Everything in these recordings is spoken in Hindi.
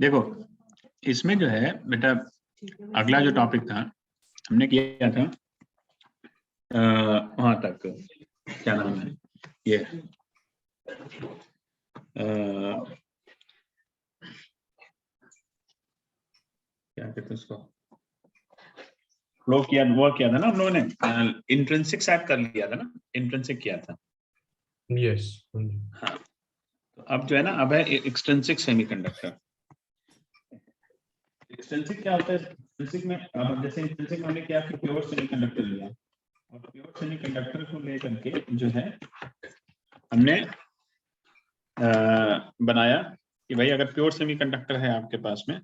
देखो इसमें जो है बेटा, अगला जो टॉपिक था हमने किया था वहां तक, क्या नाम है ये, क्या कहते हैं उसको, फ्लो किया, वो किया था ना हम लोगों ने, इंट्रिंसिक सेट कर लिया था ना, इंट्रिंसिक किया था। यस। हाँ, तो अब जो है ना, अब है एक्सट्रिंसिक सेमीकंडक्टर। एक्सट्रिंसिक क्या होता है? एक्सट्रिंसिक में अब जैसे इंट्रिंसिक में हमने क्या कि प्योर सेमीकंडक्टर लिया, और प्योर सेमीकंडक्टर को लेकर के जो है हमने बनाया कि भाई अगर प्योर सेमीकंडक्टर है आपके पास में,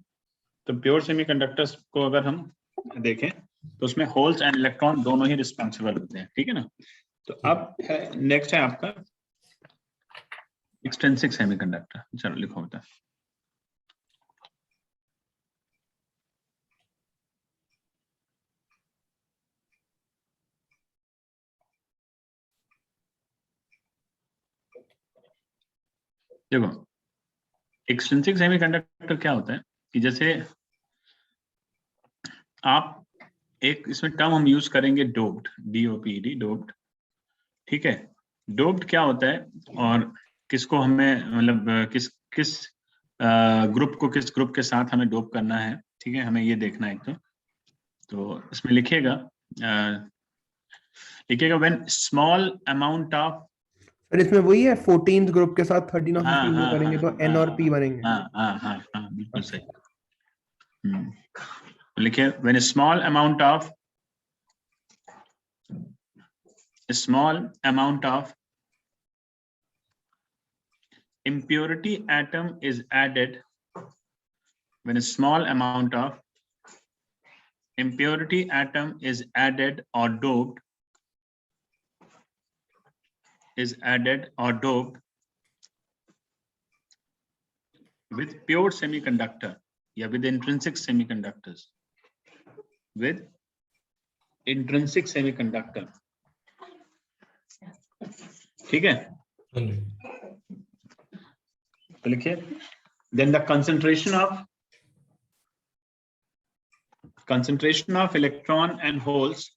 तो प्योर सेमीकंडक्टर्स को अगर हम देखें तो उसमें होल्स एंड इलेक्ट्रॉन दोनों ही रिस्पॉन्सिबल होते हैं, ठीक है ना। तो अब है नेक्स्ट है आपका एक्सट्रिंसिक सेमीकंडक्टर। चलो लिखो बेटा। देखो एक्सट्रिंसिक सेमीकंडक्टर क्या होता है कि जैसे आप एक इसमें टर्म हम यूज करेंगे डोप्ड, DOPED, डोप्ड, ठीक है। डोप्ड क्या होता है और किसको हमें मतलब किस किस ग्रुप को किस ग्रुप के साथ हमें डोप करना है, ठीक है, हमें ये देखना है। तो इसमें लिखेगा व्हेन स्मॉल अमाउंट ऑफ, फिर इसमें वही है 14th ग्रुप के साथ 13 और 15 में हाँ करेंगे तो N और P बनेंगे। हाँ बिल्कुल सही। लिखिए when small amount of impurity atom is added, when a small amount of impurity atom is added or doped with pure semiconductor या with intrinsic semiconductors, with intrinsic semiconductor, ठीक है। तो लिखिए then the concentration of electron and holes,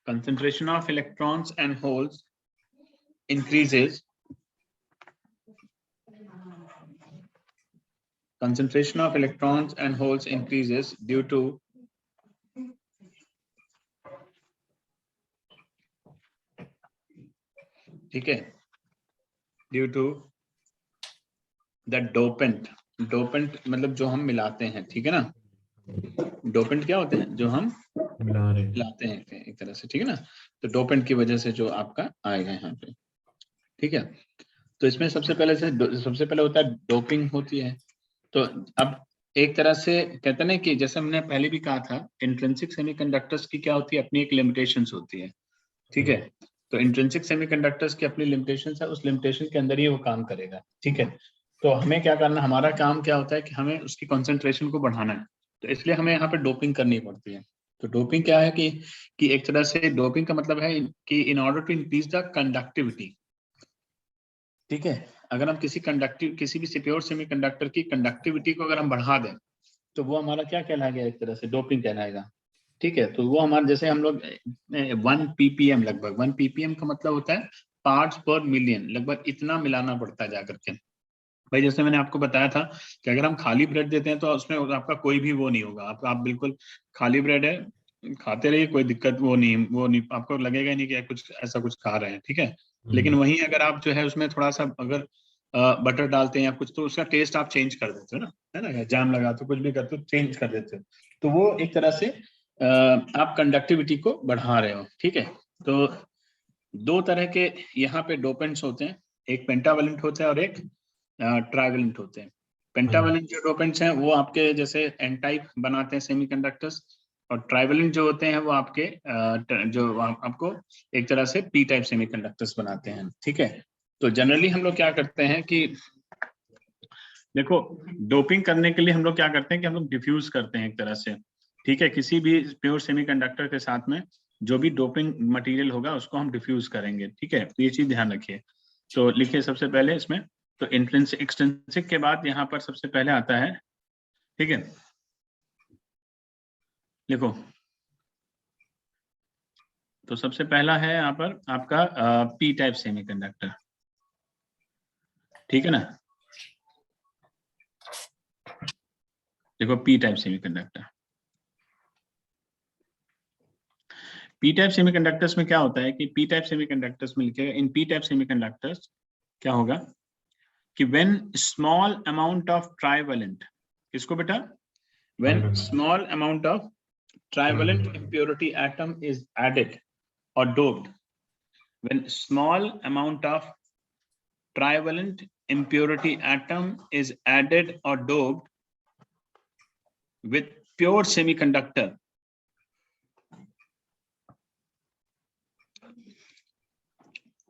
concentration of electrons and holes increases, concentration of electrons and holes increases due to ठीक है, due to the dopant मतलब जो हम मिलाते हैं, ठीक है ना। डोपेंट क्या होते हैं? जो हम मिलाते हैं एक तरह से, ठीक है ना। तो डोपेंट की वजह से जो आपका आएगा यहाँ पे, ठीक है। तो इसमें सबसे पहले होता है डोपिंग होती है। तो अब एक तरह से कहते हैं ना कि जैसे हमने पहले भी कहा था, इंट्रिंसिक सेमीकंडक्टर्स की क्या होती है, अपनी एक लिमिटेशंस होती है, ठीक है। तो इंट्रिंसिक सेमीकंडक्टर्स की अपनी लिमिटेशंस है, उस लिमिटेशन के अंदर ही वो काम करेगा, ठीक है। तो हमें क्या करना, हमारा काम क्या होता है कि हमें उसकी कंसंट्रेशन को बढ़ाना है, तो इसलिए हमें यहाँ पे डोपिंग करनी पड़ती है। तो डोपिंग क्या है कि एक तरह से डोपिंग का मतलब है कि in order to increase the conductivity, ठीक है। अगर हम किसी भी प्योर सेमीकंडक्टर की कंडक्टिविटी को अगर हम बढ़ा दें तो वो हमारा क्या कहलाएगा, एक तरह से डोपिंग कहलाएगा, ठीक है। तो वो हमारे जैसे हम लोग 1 ppm, लगभग 1 ppm का मतलब होता है पार्ट्स पर मिलियन, लगभग इतना मिलाना पड़ता है जाकर के। भाई जैसे मैंने आपको बताया था कि अगर हम खाली ब्रेड देते हैं तो उसमें आपका कोई भी वो नहीं होगा, आप बिल्कुल खाली ब्रेड है खाते रहिए, कोई दिक्कत वो नहीं आपको लगेगा ही नहीं कि कुछ ऐसा कुछ खा रहे हैं, ठीक है। लेकिन वहीं अगर आप जो है उसमें थोड़ा सा अगर बटर डालते हैं या कुछ, तो उसका टेस्ट आप चेंज कर देते हो ना, है ना, जाम लगाते हो, कुछ भी करते हो, चेंज कर देते हो। तो वो एक तरह से आप कंडक्टिविटी को बढ़ा रहे हो, ठीक है। तो दो तरह के यहाँ पे डोपेंट्स होते हैं, एक पेंटावेलेंट होता है और एक ट्राइवेलेंट होते हैं। पेंटावेलेंट जो डोपेंट्स हैं वो आपके जैसे एन टाइप बनाते हैं सेमीकंडक्टर्स, और ट्राइवेलेंट जो होते हैं वो आपके जो आपको एक तरह से पी टाइप सेमीकंडक्टर्स बनाते हैं, ठीक है। तो जनरली हम लोग क्या करते हैं कि देखो डोपिंग करने के लिए हम लोग क्या करते हैं कि हम लोग डिफ्यूज करते हैं एक तरह से, ठीक है, किसी भी प्योर सेमीकंडक्टर के साथ में जो भी डोपिंग मटेरियल होगा उसको हम डिफ्यूज करेंगे। ठीक है, तो ये चीज ध्यान रखिए। तो लिखिए सबसे पहले इसमें, तो इंट्रिंसिक एक्सट्रिंसिक के बाद यहाँ पर सबसे पहले आता है, ठीक है, लिखो। तो सबसे पहला है यहाँ पर आपका पी टाइप सेमीकंडक्टर, ठीक है ना। देखो P type semiconductor, P type semiconductors में क्या होता है कि पी टाइप सेमीकंडक्टर्स में लिखेगा, इन पी टाइप सेमीकंडक्टर्स क्या होगा कि when small amount of trivalent, किसको बेटा, when small amount of trivalent impurity atom is added or doped, when small amount of trivalent impurity atom is added or doped with pure semiconductor,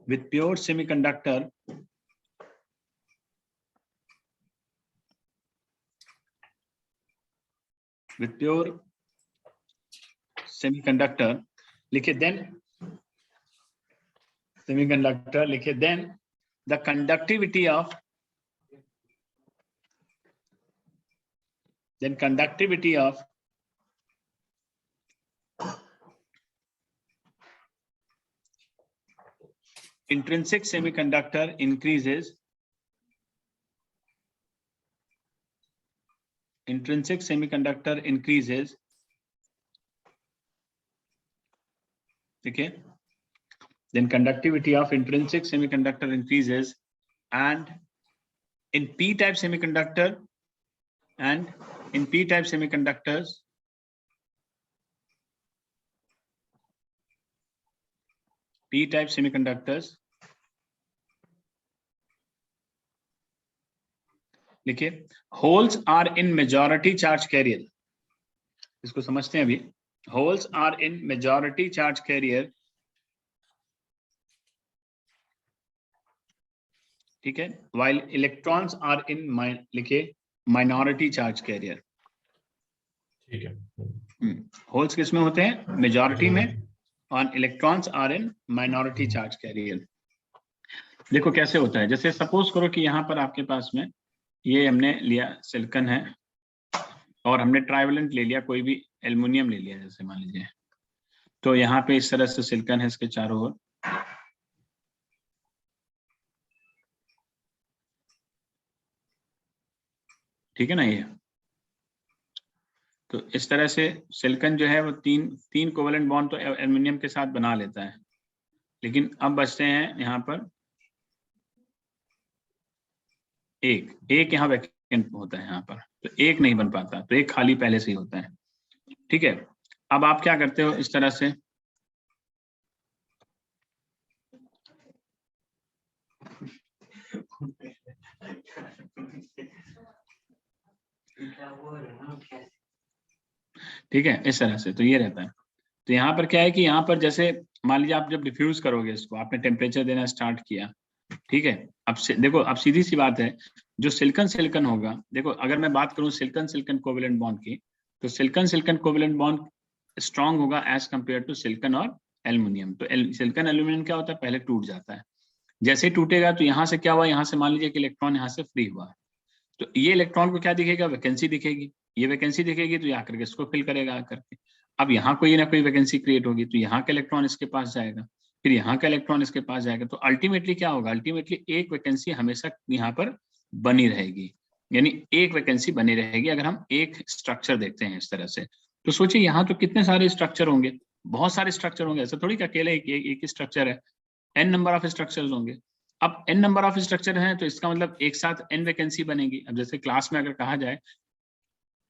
with pure semiconductor, with pure semiconductor, लिखे then semiconductor, लिखे then the conductivity of, then conductivity of intrinsic semiconductor increases, intrinsic semiconductor increases, okay, then conductivity of intrinsic semiconductor increases, and in p-type semiconductor, and in p-type semiconductors, p-type semiconductors, लिखिए, holes are in majority charge carrier, इसको समझते हैं अभी, holes are in majority charge carrier, ठीक है, while electrons are in लिखे minority charge carrier, ठीक है। होल्स किस में होते हैं, मेजॉरिटी में, और electrons are in minority charge carrier. देखो कैसे होता है, जैसे सपोज करो कि यहाँ पर आपके पास में ये हमने लिया सिलिकॉन है और हमने ट्राइवेलेंट ले लिया, कोई भी एल्युमिनियम ले लिया जैसे मान लीजिए, तो यहाँ पे इस तरह से सिलिकॉन है इसके चारों ओर, ठीक है ना। ये तो इस तरह से सिलिकॉन जो है वो तीन कोवेलेंट बॉन्ड तो एल्युमिनियम के साथ बना लेता है, लेकिन अब बचते हैं यहाँ पर एक यहाँ वैकेंट होता है यहाँ पर, तो एक नहीं बन पाता, तो एक खाली पहले से ही होता है, ठीक है। अब आप क्या करते हो, इस तरह से ठीक है, इस तरह से, तो ये रहता है। तो यहाँ पर क्या है कि यहाँ पर जैसे मान लीजिए आप जब डिफ्यूज करोगे इसको, आपने टेम्परेचर देना स्टार्ट किया, ठीक है, अब से देखो, अब सीधी सी बात है, जो सिलिकॉन होगा, देखो अगर मैं बात करूं सिलिकॉन कोवेलेंट बॉन्ड की, तो सिलिकॉन कोवेलेंट बॉन्ड स्ट्रांग होगा एज कंपेयर टू सिलिकॉन और एल्युमिनियम। तो सिलिकॉन एल्यूमिनियम क्या होता है, पहले टूट जाता है, जैसे ही टूटेगा तो यहाँ से क्या हुआ, यहाँ से मान लीजिए कि इलेक्ट्रॉन यहाँ से फ्री हुआ, तो ये इलेक्ट्रॉन को क्या दिखेगा, वैकेंसी दिखेगी, ये वैकेंसी दिखेगी तो यहाँ करके इसको फिल करेगा आकर के। अब यहाँ कोई ना कोई वैकेंसी क्रिएट होगी तो यहाँ का इलेक्ट्रॉन इसके पास जाएगा, फिर यहाँ का इलेक्ट्रॉन इसके पास जाएगा, तो अल्टीमेटली क्या होगा, अल्टीमेटली एक वैकेंसी हमेशा यहाँ पर बनी रहेगी, यानी एक वैकेंसी बनी रहेगी अगर हम एक स्ट्रक्चर देखते हैं इस तरह से। तो सोचिए यहाँ तो कितने सारे स्ट्रक्चर होंगे, बहुत सारे स्ट्रक्चर होंगे, ऐसा थोड़ी कि अकेले एक ही स्ट्रक्चर है, n नंबर ऑफ स्ट्रक्चर्स होंगे। अब n नंबर ऑफ स्ट्रक्चर हैं तो इसका मतलब एक साथ n वैकेंसी बनेगी। अब जैसे क्लास में अगर कहा जाए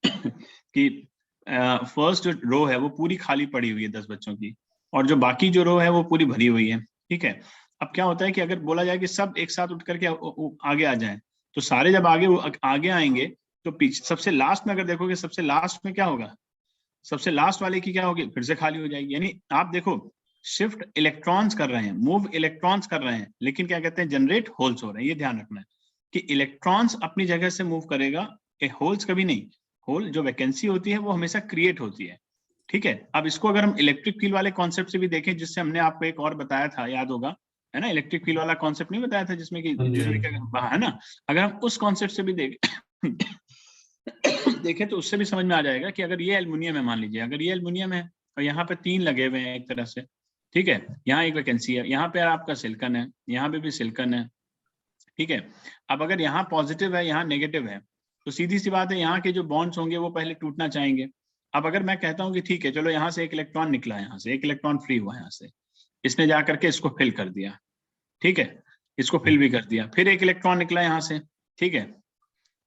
कि फर्स्ट जो रो है वो पूरी खाली पड़ी हुई है 10 बच्चों की, और जो बाकी जो रो है वो पूरी भरी हुई है, ठीक है। अब क्या होता है कि अगर बोला जाए कि सब एक साथ उठ करके आगे आ जाएं, तो सारे जब आगे आएंगे तो पीछे सबसे लास्ट में अगर देखोगे, सबसे लास्ट में क्या होगा, सबसे लास्ट वाले की क्या होगी, फिर से खाली हो जाएगी। यानी आप देखो शिफ्ट इलेक्ट्रॉन्स कर रहे हैं, मूव इलेक्ट्रॉन्स कर रहे हैं, लेकिन क्या कहते हैं, जनरेट होल्स हो रहे हैं। ये ध्यान रखना है कि इलेक्ट्रॉन्स अपनी जगह से मूव करेगा, होल्स कभी नहीं। होल जो वैकेंसी होती है वो हमेशा क्रिएट होती है, ठीक है। अब इसको अगर हम इलेक्ट्रिक फील्ड वाले कॉन्सेप्ट से भी देखें, जिससे हमने आपको एक और बताया था, याद होगा, है ना, इलेक्ट्रिक फील्ड वाला कॉन्सेप्ट नहीं बताया था जिसमें कि है ना, अगर हम उस कॉन्सेप्ट से भी देखें तो उससे भी समझ में आ जाएगा कि अगर ये एल्युमिनियम है, मान लीजिए अगर ये एल्युमिनियम है और यहाँ पे 3 लगे हुए हैं एक तरह से, ठीक है, यहाँ एक वैकेंसी है, यहाँ पे आपका सिलिकॉन है, यहाँ पे भी सिलिकॉन है, ठीक है। अब अगर यहाँ पॉजिटिव है, यहाँ नेगेटिव है, तो सीधी सी बात है यहाँ के जो बॉन्ड्स होंगे वो पहले टूटना चाहेंगे। अब अगर मैं कहता हूँ कि ठीक है चलो यहाँ से एक इलेक्ट्रॉन निकला, यहाँ से एक इलेक्ट्रॉन फ्री हुआ, यहाँ से इसने जा करके इसको फिल कर दिया, ठीक है, इसको फिल भी कर दिया, फिर एक इलेक्ट्रॉन निकला यहाँ से, ठीक है,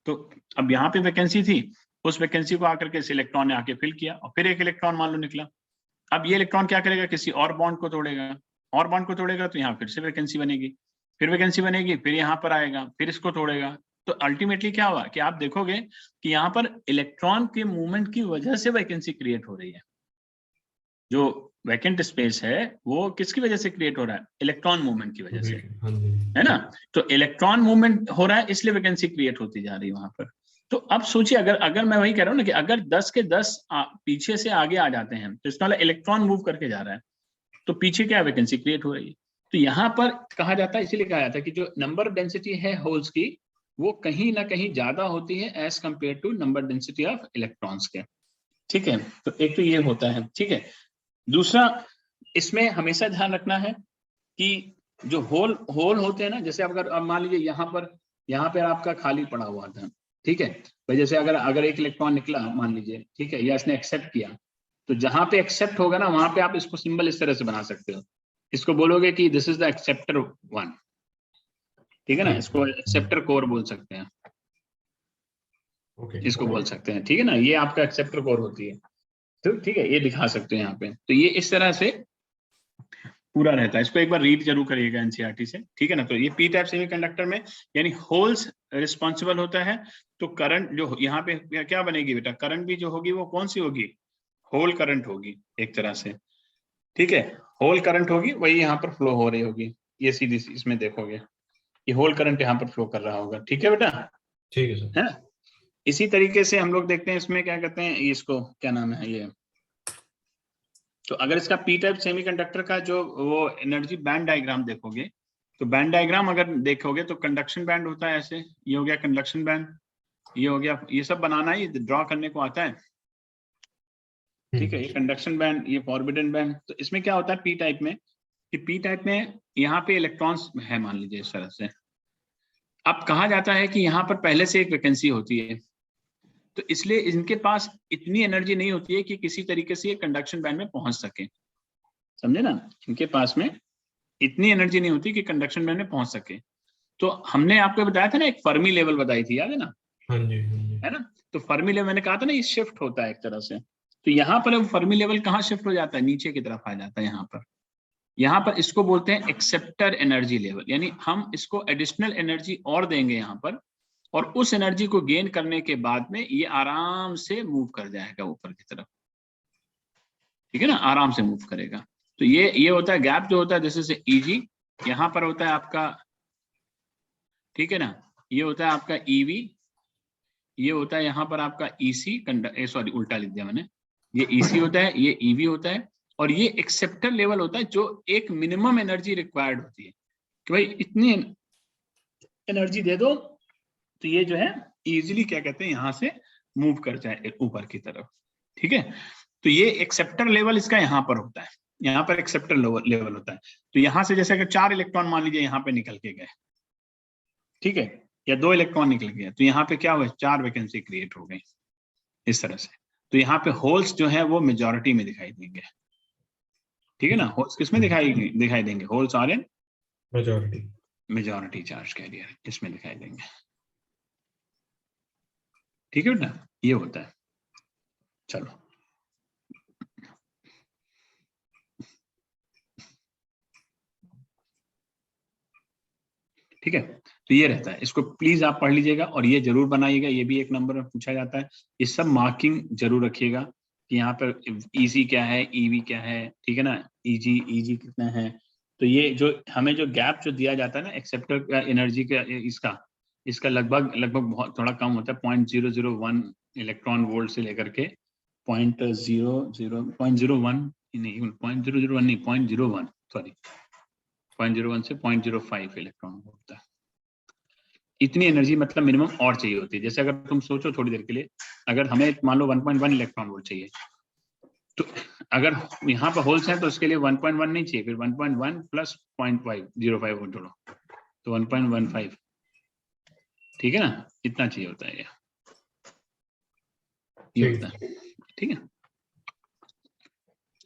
तो अब यहाँ पे वैकेंसी थी, उस वैकेंसी को आकर के इस इलेक्ट्रॉन ने आके फिल किया, और फिर एक इलेक्ट्रॉन मान लो निकला। अब ये इलेक्ट्रॉन क्या करेगा, किसी और बॉन्ड को तोड़ेगा, और बॉन्ड को तोड़ेगा तो यहाँ फिर से वैकेंसी बनेगी, फिर वैकेंसी बनेगी, फिर यहाँ पर आएगा, फिर इसको तोड़ेगा। तो अल्टीमेटली क्या हुआ कि आप देखोगे कि यहाँ पर इलेक्ट्रॉन के मूवमेंट की वजह से वैकेंसी क्रिएट हो रही है। जो वैकेंट स्पेस है वो किसकी वजह से क्रिएट हो रहा है, इलेक्ट्रॉन मूवमेंट की वजह से, है ना। तो इलेक्ट्रॉन मूवमेंट हो रहा है इसलिए वैकेंसी क्रिएट होती जा रही है वहां पर। तो अब सोचिए अगर मैं वही कह रहा हूँ ना कि अगर 10 के 10 पीछे से आगे आ जाते हैं तो इसका इलेक्ट्रॉन मूव करके जा रहा है, तो पीछे क्या वैकेंसी क्रिएट हो रही है। तो यहाँ पर कहा जाता है, इसीलिए कहा जाता है कि जो नंबर डेंसिटी है होल्स की वो कहीं ना कहीं ज्यादा होती है as compare to number density of electrons के, ठीक है। तो एक तो ये होता है, ठीक है। दूसरा इसमें हमेशा ध्यान रखना है कि जो होल होते हैं ना, जैसे अगर मान लीजिए यहाँ पर आपका खाली पड़ा हुआ था, ठीक है भाई, जैसे अगर एक इलेक्ट्रॉन निकला मान लीजिए, ठीक है, या इसने एक्सेप्ट किया, तो जहां पे एक्सेप्ट होगा ना वहां पे आप इसको सिंबल इस तरह से बना सकते हो, इसको बोलोगे कि दिस इज द एक्सेप्टर 1, ठीक है ना, इसको एक्सेप्टर कोर बोल सकते हैं, इसको बोल सकते हैं, ठीक है ना, ये आपका एक्सेप्टर कोर होती है, तो ठीक है, ये दिखा सकते हैं यहाँ पे। तो ये इस तरह से पूरा रहता है, इसको एक बार रीड जरूर करिएगा एनसीईआरटी से, ठीक है ना। तो ये पी टाइप सेमीकंडक्टर में यानी होल्स रिस्पॉन्सिबल होता है, तो करंट जो यहाँ पे क्या बनेगी बेटा, करंट भी जो होगी वो कौन सी होगी, होल करंट होगी एक तरह से, ठीक है, होल करंट होगी, वही यहाँ पर फ्लो हो रही होगी, ये सीधी इसमें देखोगे ये होल करंट यहाँ पर फ्लो कर रहा होगा, ठीक है बेटा, ठीक है सर। है। इसी तरीके से हम लोग देखते हैं इसमें क्या कहते हैं, इसको क्या नाम है ये, तो अगर इसका पी टाइप सेमीकंडक्टर का जो वो एनर्जी बैंड डायग्राम देखोगे, तो बैंड डायग्राम अगर देखोगे तो कंडक्शन बैंड होता है ऐसे, ये हो गया कंडक्शन बैंड, ये हो गया, ये सब बनाना है, ये ड्रॉ करने को आता है, ठीक है, ये कंडक्शन बैंड, ये फॉरबिडन बैंड। तो इसमें क्या होता है पी टाइप में, कि पी टाइप में यहाँ पे इलेक्ट्रॉन्स है मान लीजिए इस तरह से, अब कहा जाता है कि यहाँ पर पहले से एक वैकेंसी होती है, तो इसलिए इनके पास इतनी एनर्जी नहीं होती है कि किसी तरीके से ये कंडक्शन बैंड में पहुंच सके, समझे ना, इनके पास में इतनी एनर्जी नहीं होती कि कंडक्शन बैंड में पहुंच सके। तो हमने आपको बताया था ना, एक फर्मी लेवल बताई थी, याद है ना, हाँ जी, है ना, तो फर्मी लेवल मैंने कहा था ना ये शिफ्ट होता है एक तरह से, तो यहाँ पर फर्मी लेवल कहाँ शिफ्ट हो जाता है, नीचे की तरफ आ जाता है यहाँ पर इसको बोलते हैं एक्सेप्टर एनर्जी लेवल, यानी हम इसको एडिशनल एनर्जी और देंगे यहाँ पर, और उस एनर्जी को गेन करने के बाद में ये आराम से मूव कर जाएगा ऊपर की तरफ, ठीक है ना, आराम से मूव करेगा। तो ये होता है गैप जो होता है, जैसे से ईजी यहाँ पर होता है आपका, ठीक है ना, ये होता है आपका ईवी, ये होता है यहाँ पर आपका ईसी, सॉरी उल्टा लिख दिया मैंने, ये ईसी होता है, ये ईवी होता है, और ये एक्सेप्टर लेवल होता है जो एक मिनिमम एनर्जी रिक्वायर्ड होती है कि भाई इतनी एनर्जी दे दो तो ये जो है इजीली क्या कहते हैं यहाँ से मूव कर जाए ऊपर की तरफ, ठीक है। तो ये एक्सेप्टर लेवल इसका यहाँ पर होता है, यहाँ पर एक्सेप्टर लेवल होता है। तो यहाँ से जैसे अगर 4 इलेक्ट्रॉन मान लीजिए यहाँ पे निकल के गए, ठीक है, या 2 इलेक्ट्रॉन निकल गए, तो यहाँ पे क्या हुआ, 4 वैकेंसी क्रिएट हो गई इस तरह से। तो यहाँ पे होल्स जो है वो मेजॉरिटी में दिखाई देंगे, ठीक है ना, होल्स किसमें दिखाई देंगे, holes are in majority charge carrier, इसमें दिखाई देंगे, ठीक है बेटा, ये होता है। चलो ठीक है, तो ये रहता है, इसको प्लीज आप पढ़ लीजिएगा और ये जरूर बनाइएगा, ये भी एक नंबर में पूछा जाता है, ये सब मार्किंग जरूर रखिएगा कि यहाँ पर ईजी क्या है, ईवी क्या है, ठीक है ना, ईजी कितना है। तो ये जो हमें जो गैप जो दिया जाता है ना एक्सेप्टर एनर्जी का, इसका लगभग बहुत थोड़ा कम होता है, 0.001 इलेक्ट्रॉन वोल्ट से लेकर के 0.01 नहीं 0.001 नहीं 0.01 सॉरी 0.01 से 0.05 इलेक्ट्रॉन वोल्ट तक। इतनी एनर्जी मतलब मिनिमम और चाहिए होती है। जैसे अगर तुम सोचो थोड़ी देर के लिए, अगर हमें मान लो 1.1 इलेक्ट्रॉन वोल्ट चाहिए, तो अगर यहाँ पर होल्स हैं तो उसके लिए 1.1 नहीं चाहिए, फिर 1.1 प्लस 0.05 वोल्ट जोड़ो तो 1.15, ठीक है ना, इतना चाहिए होता है ये होता है, ठीक है।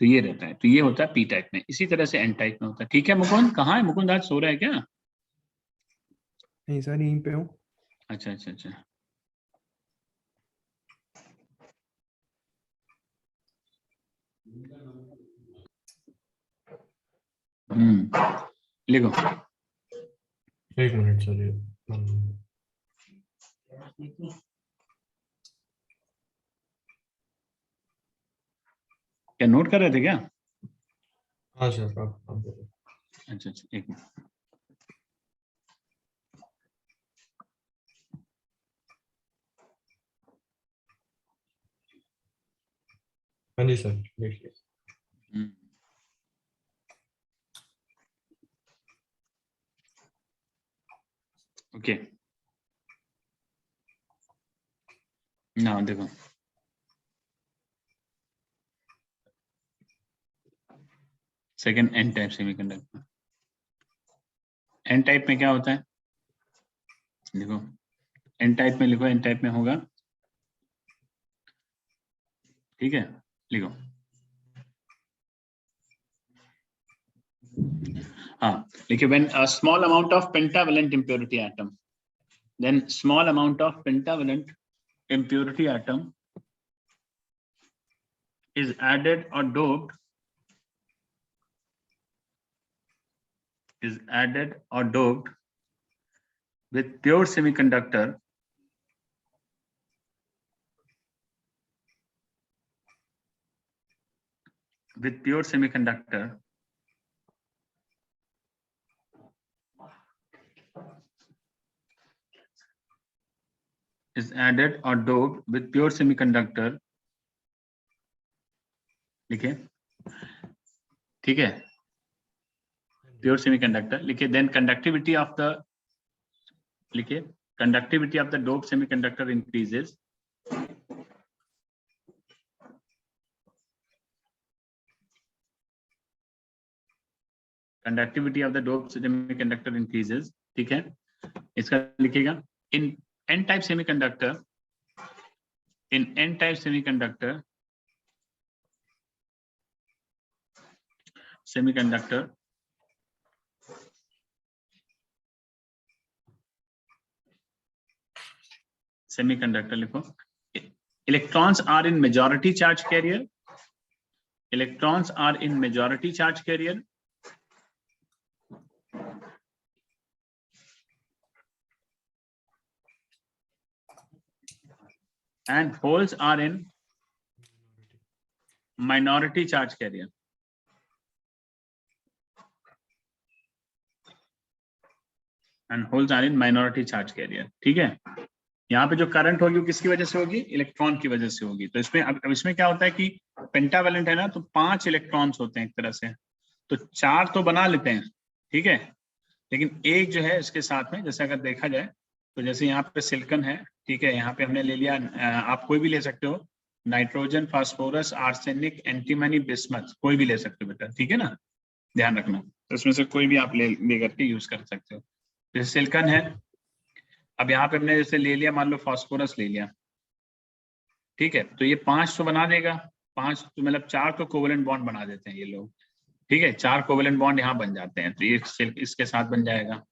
तो ये रहता है, तो ये होता है पी टाइप में। इसी तरह से एन टाइप में होता है। ठीक है मुकुंद, कहाँ है मुकुंद, आज सो रहा है क्या? नहीं सर, यहीं पे हूँ। अच्छा अच्छा अच्छा, लिखो। 1 मिनट सर, क्या नोट कर रहे थे क्या? हाँ सर आप बोलो। अच्छा अच्छा, एक मिनट। हाँ जी सर, देखिए। ओके ना, देखो second N type semiconductor. N type में क्या होता है, देखो एन टाइप में लिखो, एन टाइप में होगा, ठीक है, लिखो। हाँ देखिए, when a small amount of pentavalent impurity atom, then small amount of pentavalent impurity atom is added or doped, with pure semiconductor is added or doped with pure semiconductor, लिखे, ठीक है, प्योर सेमीकंडक्टर लिखे, देन कंडक्टिविटी ऑफ द, लिखे, conductivity of the dope semiconductor increases, conductivity of the dope semiconductor increases, ठीक है। इसका लिखिएगा, in an type semiconductor, in n-type semiconductor लिखो, electrons are in majority charge carrier, and holes are in minority charge carrier. ठीक है। यहाँ पे जो करंट होगी वो किसकी वजह से होगी, इलेक्ट्रॉन की वजह से होगी। तो इसमें अब इसमें क्या होता है कि पेंटावेलेंट है ना, तो 5 इलेक्ट्रॉन्स होते हैं एक तरह से, तो 4 तो बना लेते हैं, ठीक है, लेकिन एक जो है इसके साथ में, जैसे अगर देखा जाए तो जैसे यहाँ पे सिलिकॉन है, ठीक है, यहाँ पे हमने ले लिया, आप कोई भी ले सकते हो, nitrogen, phosphorus, arsenic, antimony, bismuth, कोई भी ले सकते हो बेटा, ठीक है ना, ध्यान रखना, तो इसमें से कोई भी आप ले करके यूज कर सकते हो। जैसे सिलिकॉन है, अब यहाँ पे हमने जैसे ले लिया, मान लो फास्फोरस ले लिया, ठीक है, तो ये 5 तो बना देगा, 5 तो मतलब 4 तो कोवेलेंट बॉन्ड बना देते हैं ये लोग, ठीक है, 4 कोवेलेंट बॉन्ड यहाँ बन जाते हैं, तो ये इसके साथ बन जाएगा,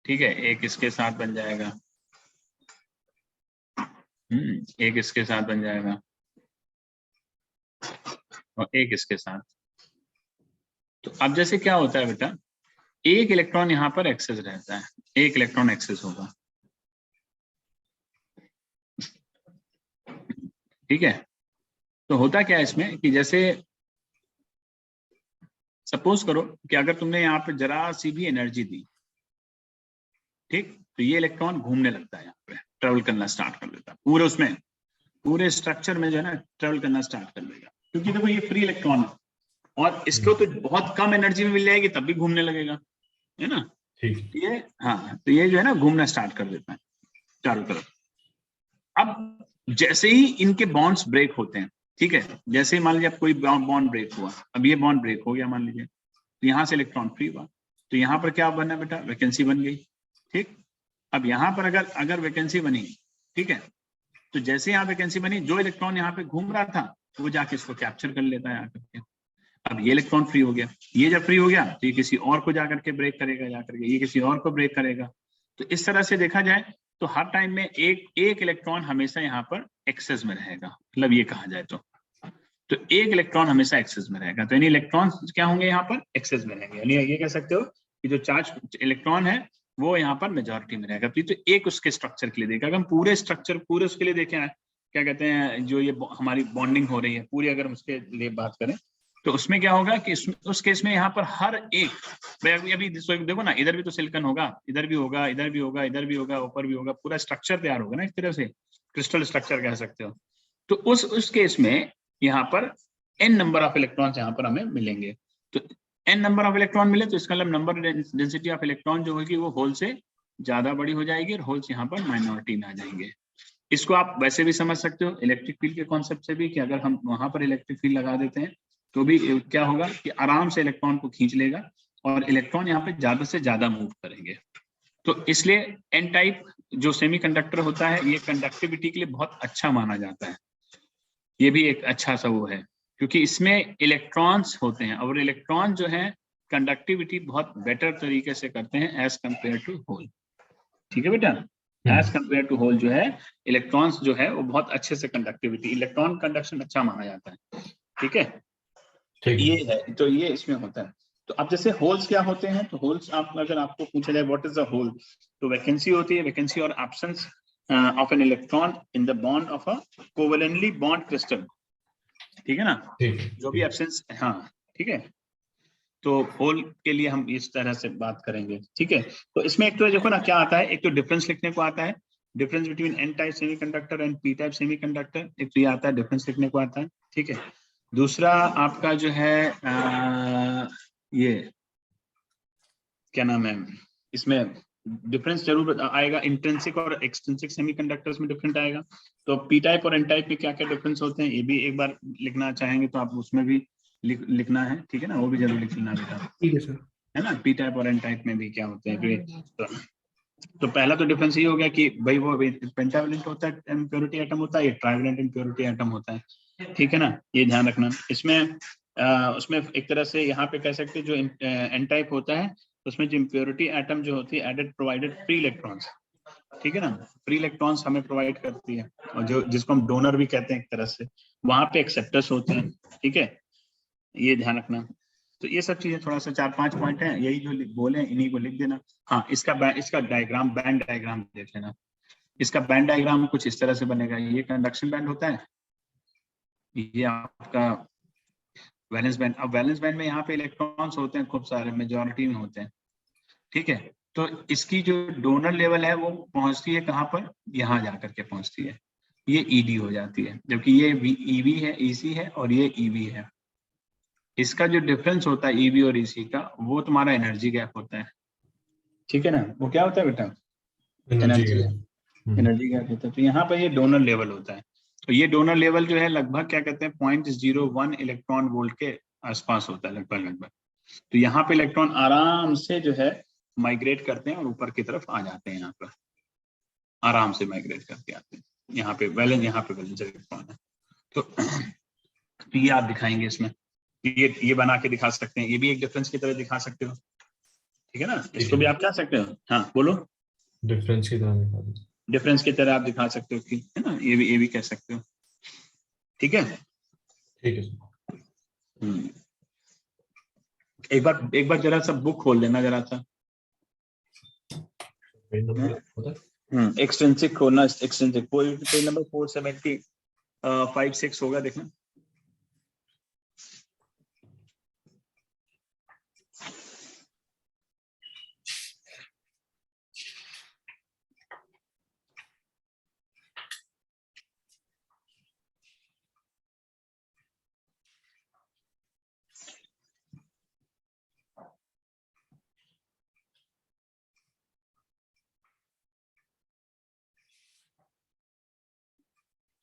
ठीक है, एक इसके साथ बन जाएगा, एक इसके साथ बन जाएगा, और एक इसके साथ। तो अब जैसे क्या होता है बेटा, एक इलेक्ट्रॉन यहाँ पर एक्सेस रहता है, एक इलेक्ट्रॉन एक्सेस होगा, ठीक है। तो होता क्या है इसमें कि जैसे सपोज करो कि अगर तुमने यहाँ पे जरा सी भी एनर्जी दी, ठीक, तो ये इलेक्ट्रॉन घूमने लगता है, यहाँ पे ट्रेवल करना स्टार्ट कर देता है पूरे उसमें, पूरे स्ट्रक्चर में जो है ना ट्रेवल करना स्टार्ट कर देगा, क्योंकि देखो ये फ्री इलेक्ट्रॉन है और इसको तो बहुत कम एनर्जी में मिल जाएगी तब भी घूमने लगेगा, है ना। ठीक। ये हाँ, तो ये जो है ना घूमना स्टार्ट कर देता है चारों तरफ। अब जैसे ही इनके बॉन्ड्स ब्रेक होते हैं, ठीक है, जैसे ही मान लीजिए अब कोई बॉन्ड ब्रेक हुआ, अब ये बॉन्ड ब्रेक हो गया मान लीजिए, तो यहाँ से इलेक्ट्रॉन फ्री हुआ, तो यहाँ पर क्या बना बेटा, वैकेंसी बन गई, ठीक। अब यहाँ पर अगर वैकेंसी बनी, ठीक है, तो जैसे यहाँ वैकेंसी बनी, जो इलेक्ट्रॉन यहाँ पे घूम रहा था वो जाके इसको कैप्चर कर लेता है आकर के। अब ये इलेक्ट्रॉन फ्री हो गया, ये जब फ्री हो गया तो ये किसी और को जाकर के ब्रेक करेगा, जाकर के ये किसी और को ब्रेक करेगा। तो इस तरह से देखा जाए तो हर टाइम में एक इलेक्ट्रॉन हमेशा यहाँ पर एक्सेस में रहेगा, मतलब ये कहा जाए तो एक इलेक्ट्रॉन हमेशा एक्सेस में रहेगा। तो यानी इलेक्ट्रॉन क्या होंगे यहाँ पर एक्सेस में रहेंगे, यानी ये कह सकते हो कि जो चार्ज इलेक्ट्रॉन है वो यहाँ पर मेजॉरिटी में रहेगा। तो एक उसके स्ट्रक्चर के लिए देखा, अगर हम पूरे स्ट्रक्चर पूरे उसके लिए देखें, क्या कहते हैं, जो ये हमारी बॉन्डिंग हो रही है पूरी, अगर हम उसके लिए बात करें तो उसमें क्या होगा कि उस केस में यहाँ पर हर एक, अभी देखो ना, इधर भी तो सिलिकॉन होगा, इधर भी होगा, इधर भी होगा, इधर भी होगा, ऊपर भी होगा, पूरा स्ट्रक्चर तैयार होगा ना एक तरह से, क्रिस्टल स्ट्रक्चर कह सकते हो। तो उस केस में यहाँ पर n नंबर ऑफ इलेक्ट्रॉन्स यहाँ पर हमें मिलेंगे। तो n नंबर ऑफ इलेक्ट्रॉन मिले तो इसका मतलब नंबर डेंसिटी ऑफ इलेक्ट्रॉन जो होगी वो होल से ज्यादा बड़ी हो जाएगी और होल्स यहाँ पर माइनॉरिटी में आ जाएंगे। इसको आप वैसे भी समझ सकते हो इलेक्ट्रिक फील्ड के कॉन्सेप्ट से भी, कि अगर हम वहां पर इलेक्ट्रिक फील्ड लगा देते हैं तो भी क्या होगा कि आराम से इलेक्ट्रॉन को खींच लेगा और इलेक्ट्रॉन यहाँ पे ज्यादा से ज्यादा मूव करेंगे। तो इसलिए एन टाइप जो सेमीकंडक्टर होता है ये कंडक्टिविटी के लिए बहुत अच्छा माना जाता है। ये भी एक अच्छा सा वो है क्योंकि इसमें इलेक्ट्रॉन्स होते हैं और इलेक्ट्रॉन जो है कंडक्टिविटी बहुत बेटर तरीके से करते हैं एज कंपेयर टू होल। ठीक है बेटा, एज कंपेयर टू होल जो है इलेक्ट्रॉन्स जो है वो बहुत अच्छे से कंडक्टिविटी, इलेक्ट्रॉन कंडक्शन अच्छा माना जाता है। ठीक है, तो ये है, तो ये इसमें होता है। तो अब जैसे होल्स क्या होते हैं, तो होल्स आप अगर आपको पूछा जाए व्हाट इज अ होल, तो वैकेंसी होती है, वैकेंसी और absence of an electron in the bond of a covalently bond crystal. ठीक है ना, जो भी एब्सेंस, हाँ ठीक है। तो होल के लिए हम इस तरह से बात करेंगे। ठीक है, तो इसमें एक तो देखो ना क्या आता है, एक तो डिफरेंस लिखने को आता है, difference between N type semiconductor and P type semiconductor, एक तो ये आता है, डिफरेंस लिखने को आता है। ठीक है, दूसरा आपका जो है ये क्या नाम है, इसमें डिफरेंस जरूर आएगा, इंट्रिंसिक और एक्सट्रिंसिक सेमीकंडक्टर्स में डिफरेंट आएगा। तो पी टाइप और एन टाइप में क्या क्या डिफरेंस होते हैं ये भी एक बार लिखना चाहेंगे तो आप उसमें भी लिखना है। ठीक है ना, वो भी जरूर लिख लेना बेटा। ठीक है सर। है ना, पी टाइप और एन टाइप में भी क्या होते हैं। तो पहला तो डिफरेंस ये हो गया कि भाई वो पेंटावलेंट होता है इम्प्योरिटी एटम होता है, ये ट्राइवलेंट इम्प्योरिटी एटम होता है। ठीक है ना, ये ध्यान रखना। इसमें उसमें एक तरह से यहाँ पे कह सकते हैं जो एन टाइप होता है उसमें जो इम्प्योरिटी एटम जो होती है एडेड प्रोवाइडेड फ्री इलेक्ट्रॉन्स। ठीक है ना, फ्री इलेक्ट्रॉन्स हमें प्रोवाइड करती है, और जो जिसको हम डोनर भी कहते हैं एक तरह से, वहां पे एक्सेप्टर्स होते हैं। ठीक है, ये ध्यान रखना। तो ये सब चीजें थोड़ा सा 4-5 पॉइंट हैं, यही जो बोले इन्हीं को लिख देना। हाँ, इसका डायग्राम, बैंड डायग्राम देख लेना। इसका बैंड डायग्राम कुछ इस तरह से बनेगा, ये कंडक्शन बैंड होता है, ये आपका वैलेंस बैंड। अब वैलेंस बैंड में यहाँ पे इलेक्ट्रॉन्स होते हैं खूब सारे, मेजॉरिटी में होते हैं। ठीक है, तो इसकी जो डोनर लेवल है वो पहुंचती है कहाँ पर, यहाँ जाकर के पहुंचती है, ये ईडी हो जाती है, जबकि ये ईवी है, ईसी है, और ये ईवी है। इसका जो डिफरेंस होता है ईवी और ईसी का, वो तुम्हारा एनर्जी गैप होता है। ठीक है ना, वो क्या होता है बेटा, एनर्जी गैप होता है। तो यहाँ पर ये डोनर लेवल होता है। तो ये डोनर लेवल जो है लगभग क्या कहते हैं 0.01 इलेक्ट्रॉन वोल्ट के आसपास होता है लगभग। तो यहाँ पे इलेक्ट्रॉन आराम से जो है माइग्रेट करते हैं और ऊपर की तरफ आ जाते हैं, यहाँ पर आराम से माइग्रेट करके आते हैं। यहाँ पे वैलेंस इलेक्ट्रॉन है। तो ये आप दिखाएंगे इसमें, ये बना के दिखा सकते हैं, ये भी एक डिफरेंस की तरह दिखा सकते हो। ठीक है ना, इसको भी आप क्या सकते हो, हाँ बोलो, डिफरेंस की तरह दिखा दो, डिफरेंस की तरह आप दिखा सकते हो कि, है ना, ये भी कह सकते हो। ठीक है, ठीक है। एक बार जरा सा बुक खोल लेना जरा सा, एक्सटेंसिक खोलना, एक्सटेंसिक पेज नंबर 475-6 होगा, देखना।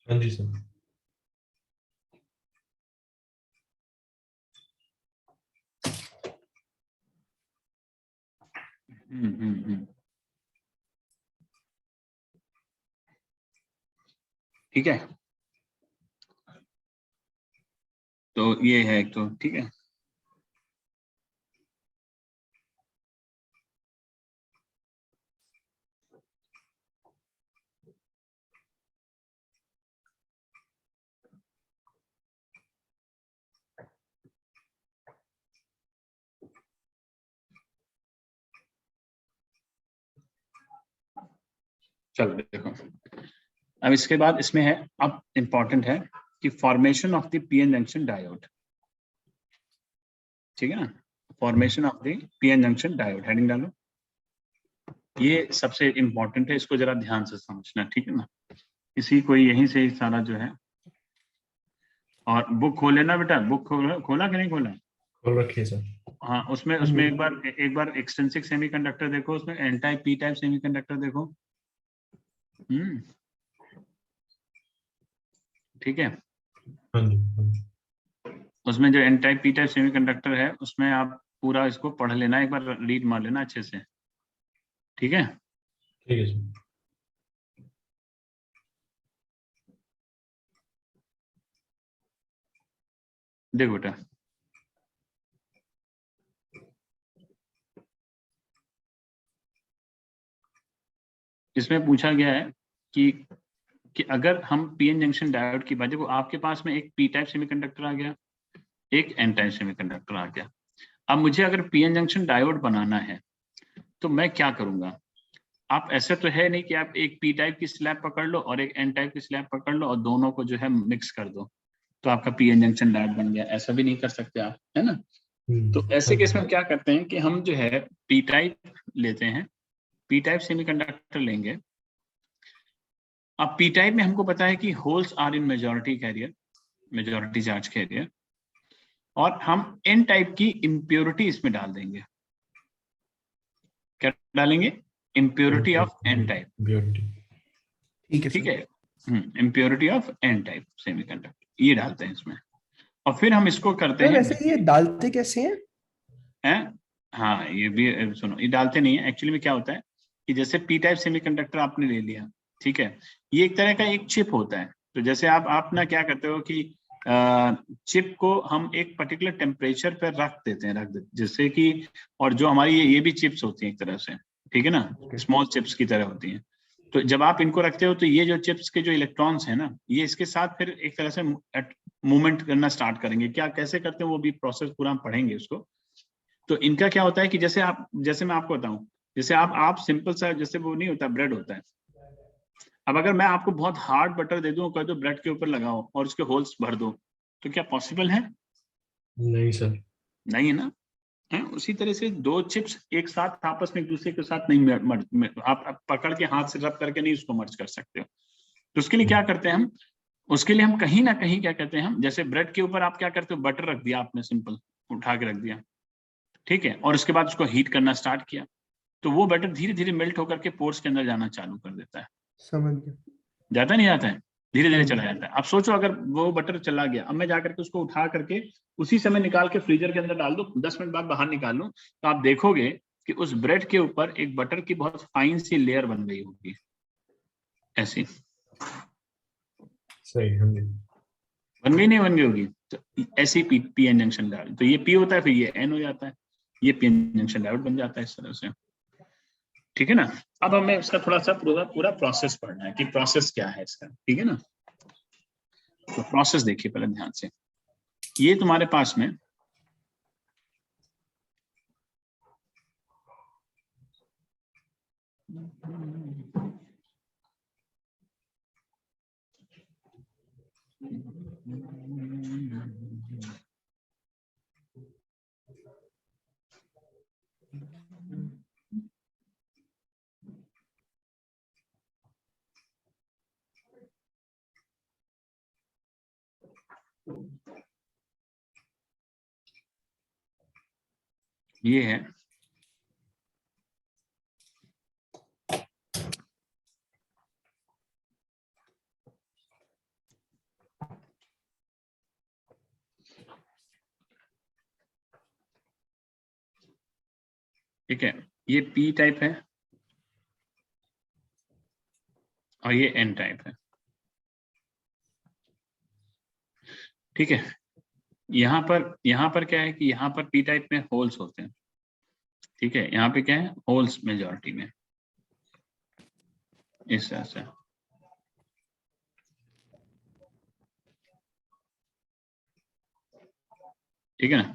हाँ जी सर। ठीक है, तो ये है एक, तो ठीक है। चलो देखो, अब इसके बाद इसमें है, अब इंपॉर्टेंट है कि formation of the PN junction diode, ठीक है ना। Formation of the PN junction diode, heading डालो। ये सबसे इंपॉर्टेंट है, इसको जरा ध्यान से समझना, ठीक है ना। इसी को यहीं से सारा जो है, और बुक खोले ना बेटा, बुक खोला कि नहीं खोला? खोल रखिए सर। हाँ, उसमें उसमें एक बार एक्सटेंसिव सेमीकंडक्टर देखो, उसमें N type P type semiconductor देखो। ठीक है, हाँ जी, हाँ जी। उसमें जो N type P type semiconductor है, उसमें आप पूरा इसको पढ़ लेना, एक बार रीड मार लेना अच्छे से, ठीक है। ठीक है सर। देखो बेटा, इसमें पूछा गया है कि अगर हम पीएन जंक्शन डायोड की बात, देखो आपके पास में एक पी टाइप सेमीकंडक्टर आ गया, एक एन टाइप सेमीकंडक्टर आ गया। अब मुझे अगर पीएन जंक्शन डायोड बनाना है तो मैं क्या करूंगा? आप ऐसे तो है नहीं कि आप एक पी टाइप की स्लैब पकड़ लो और एक एन टाइप की स्लैब पकड़ लो और दोनों को जो है मिक्स कर दो तो आपका पीएन जंक्शन डायोड बन गया, ऐसा भी नहीं कर सकते आप, है ना। तो हाँ ऐसे केस जी। में हम क्या करते हैं कि हम जो है पी टाइप लेते हैं, पी टाइप सेमीकंडक्टर लेंगे। अब पी टाइप में हमको पता है कि holes are in majority carrier, majority charge carrier, और हम एन टाइप की इम्प्योरिटी इसमें डाल देंगे। क्या डालेंगे? Impurity of N type, beauty. ठीक है ठीक सर। है। Impurity of N type semiconductor, ये डालते हैं इसमें, और फिर हम इसको करते सर हैं वैसे ये डालते कैसे हैं? हैं। हाँ, ये भी सुनो, ये डालते नहीं है एक्चुअली में। क्या होता है कि जैसे पी टाइप सेमीकंडक्टर आपने ले लिया, ठीक है, ये एक तरह का एक चिप होता है। तो जैसे आप ना क्या करते हो कि चिप को हम एक पर्टिकुलर टेम्परेचर पर रख देते हैं, जैसे कि, और जो हमारी ये भी चिप्स होती हैं एक तरह से, ठीक है ना, स्मॉल चिप्स की तरह होती हैं। तो जब आप इनको रखते हो तो ये जो चिप्स के जो इलेक्ट्रॉन्स हैं ना, ये इसके साथ फिर एक तरह से मूवमेंट करना स्टार्ट करेंगे। क्या कैसे करते हैं वो भी प्रोसेस पूरा हम पढ़ेंगे उसको। तो इनका क्या होता है कि जैसे मैं आपको बताऊं, जैसे आप सिंपल सा, जैसे वो नहीं होता, ब्रेड होता है। अब अगर मैं आपको बहुत हार्ड बटर दे दूं, कह दो ब्रेड के ऊपर लगाओ और उसके होल्स भर दो, तो क्या पॉसिबल है? नहीं सर। नहीं है ना। है उसी तरह से दो चिप्स एक साथ आपस में एक दूसरे के साथ नहीं आप पकड़ के हाथ से रब करके नहीं उसको मर्ज कर सकते हो। तो उसके लिए क्या करते हैं हम? उसके लिए हम कहीं ना कहीं क्या कहते हैं, हम जैसे ब्रेड के ऊपर आप क्या करते हो, बटर रख दिया आपने, सिंपल उठा के रख दिया, ठीक है, और उसके बाद उसको हीट करना स्टार्ट किया, तो वो बटर धीरे धीरे मेल्ट होकर के पोर्स के अंदर जाना चालू कर देता है। समझ गया। जाता नहीं जाता है, धीरे हाँ धीरे जी। चला जाता है। अब सोचो अगर वो बटर चला गया, अब मैं जाकर के उसको उठा करके उसी समय निकाल के फ्रीजर के अंदर डाल दो, 10 मिनट बाद बाहर निकाल लो, तो आप देखोगे कि उस ब्रेड के ऊपर एक बटर की बहुत फाइन सी लेयर बन गई होगी, ऐसी। सही, हाँ जी। बन गई नहीं बन गई होगी? तो ऐसी पी एन जंक्शन डायोड, तो ये पी होता है फिर ये एन हो जाता है, ये पी एन जंक्शन डायोड बन जाता है इस तरह से, ठीक है ना। अब हमें इसका थोड़ा सा पूरा पूरा प्रोसेस पढ़ना है कि प्रोसेस क्या है इसका, ठीक है ना। तो प्रोसेस देखिए पहले ध्यान से। ये तुम्हारे पास में ये है, ठीक है, ये पी टाइप है और ये एन टाइप है। ठीक है, यहाँ पर क्या है कि यहाँ पर पी टाइप में होल्स होते हैं। ठीक है, यहाँ पे क्या है, होल्स मेजॉरिटी में, इस तरह से। ठीक है ना,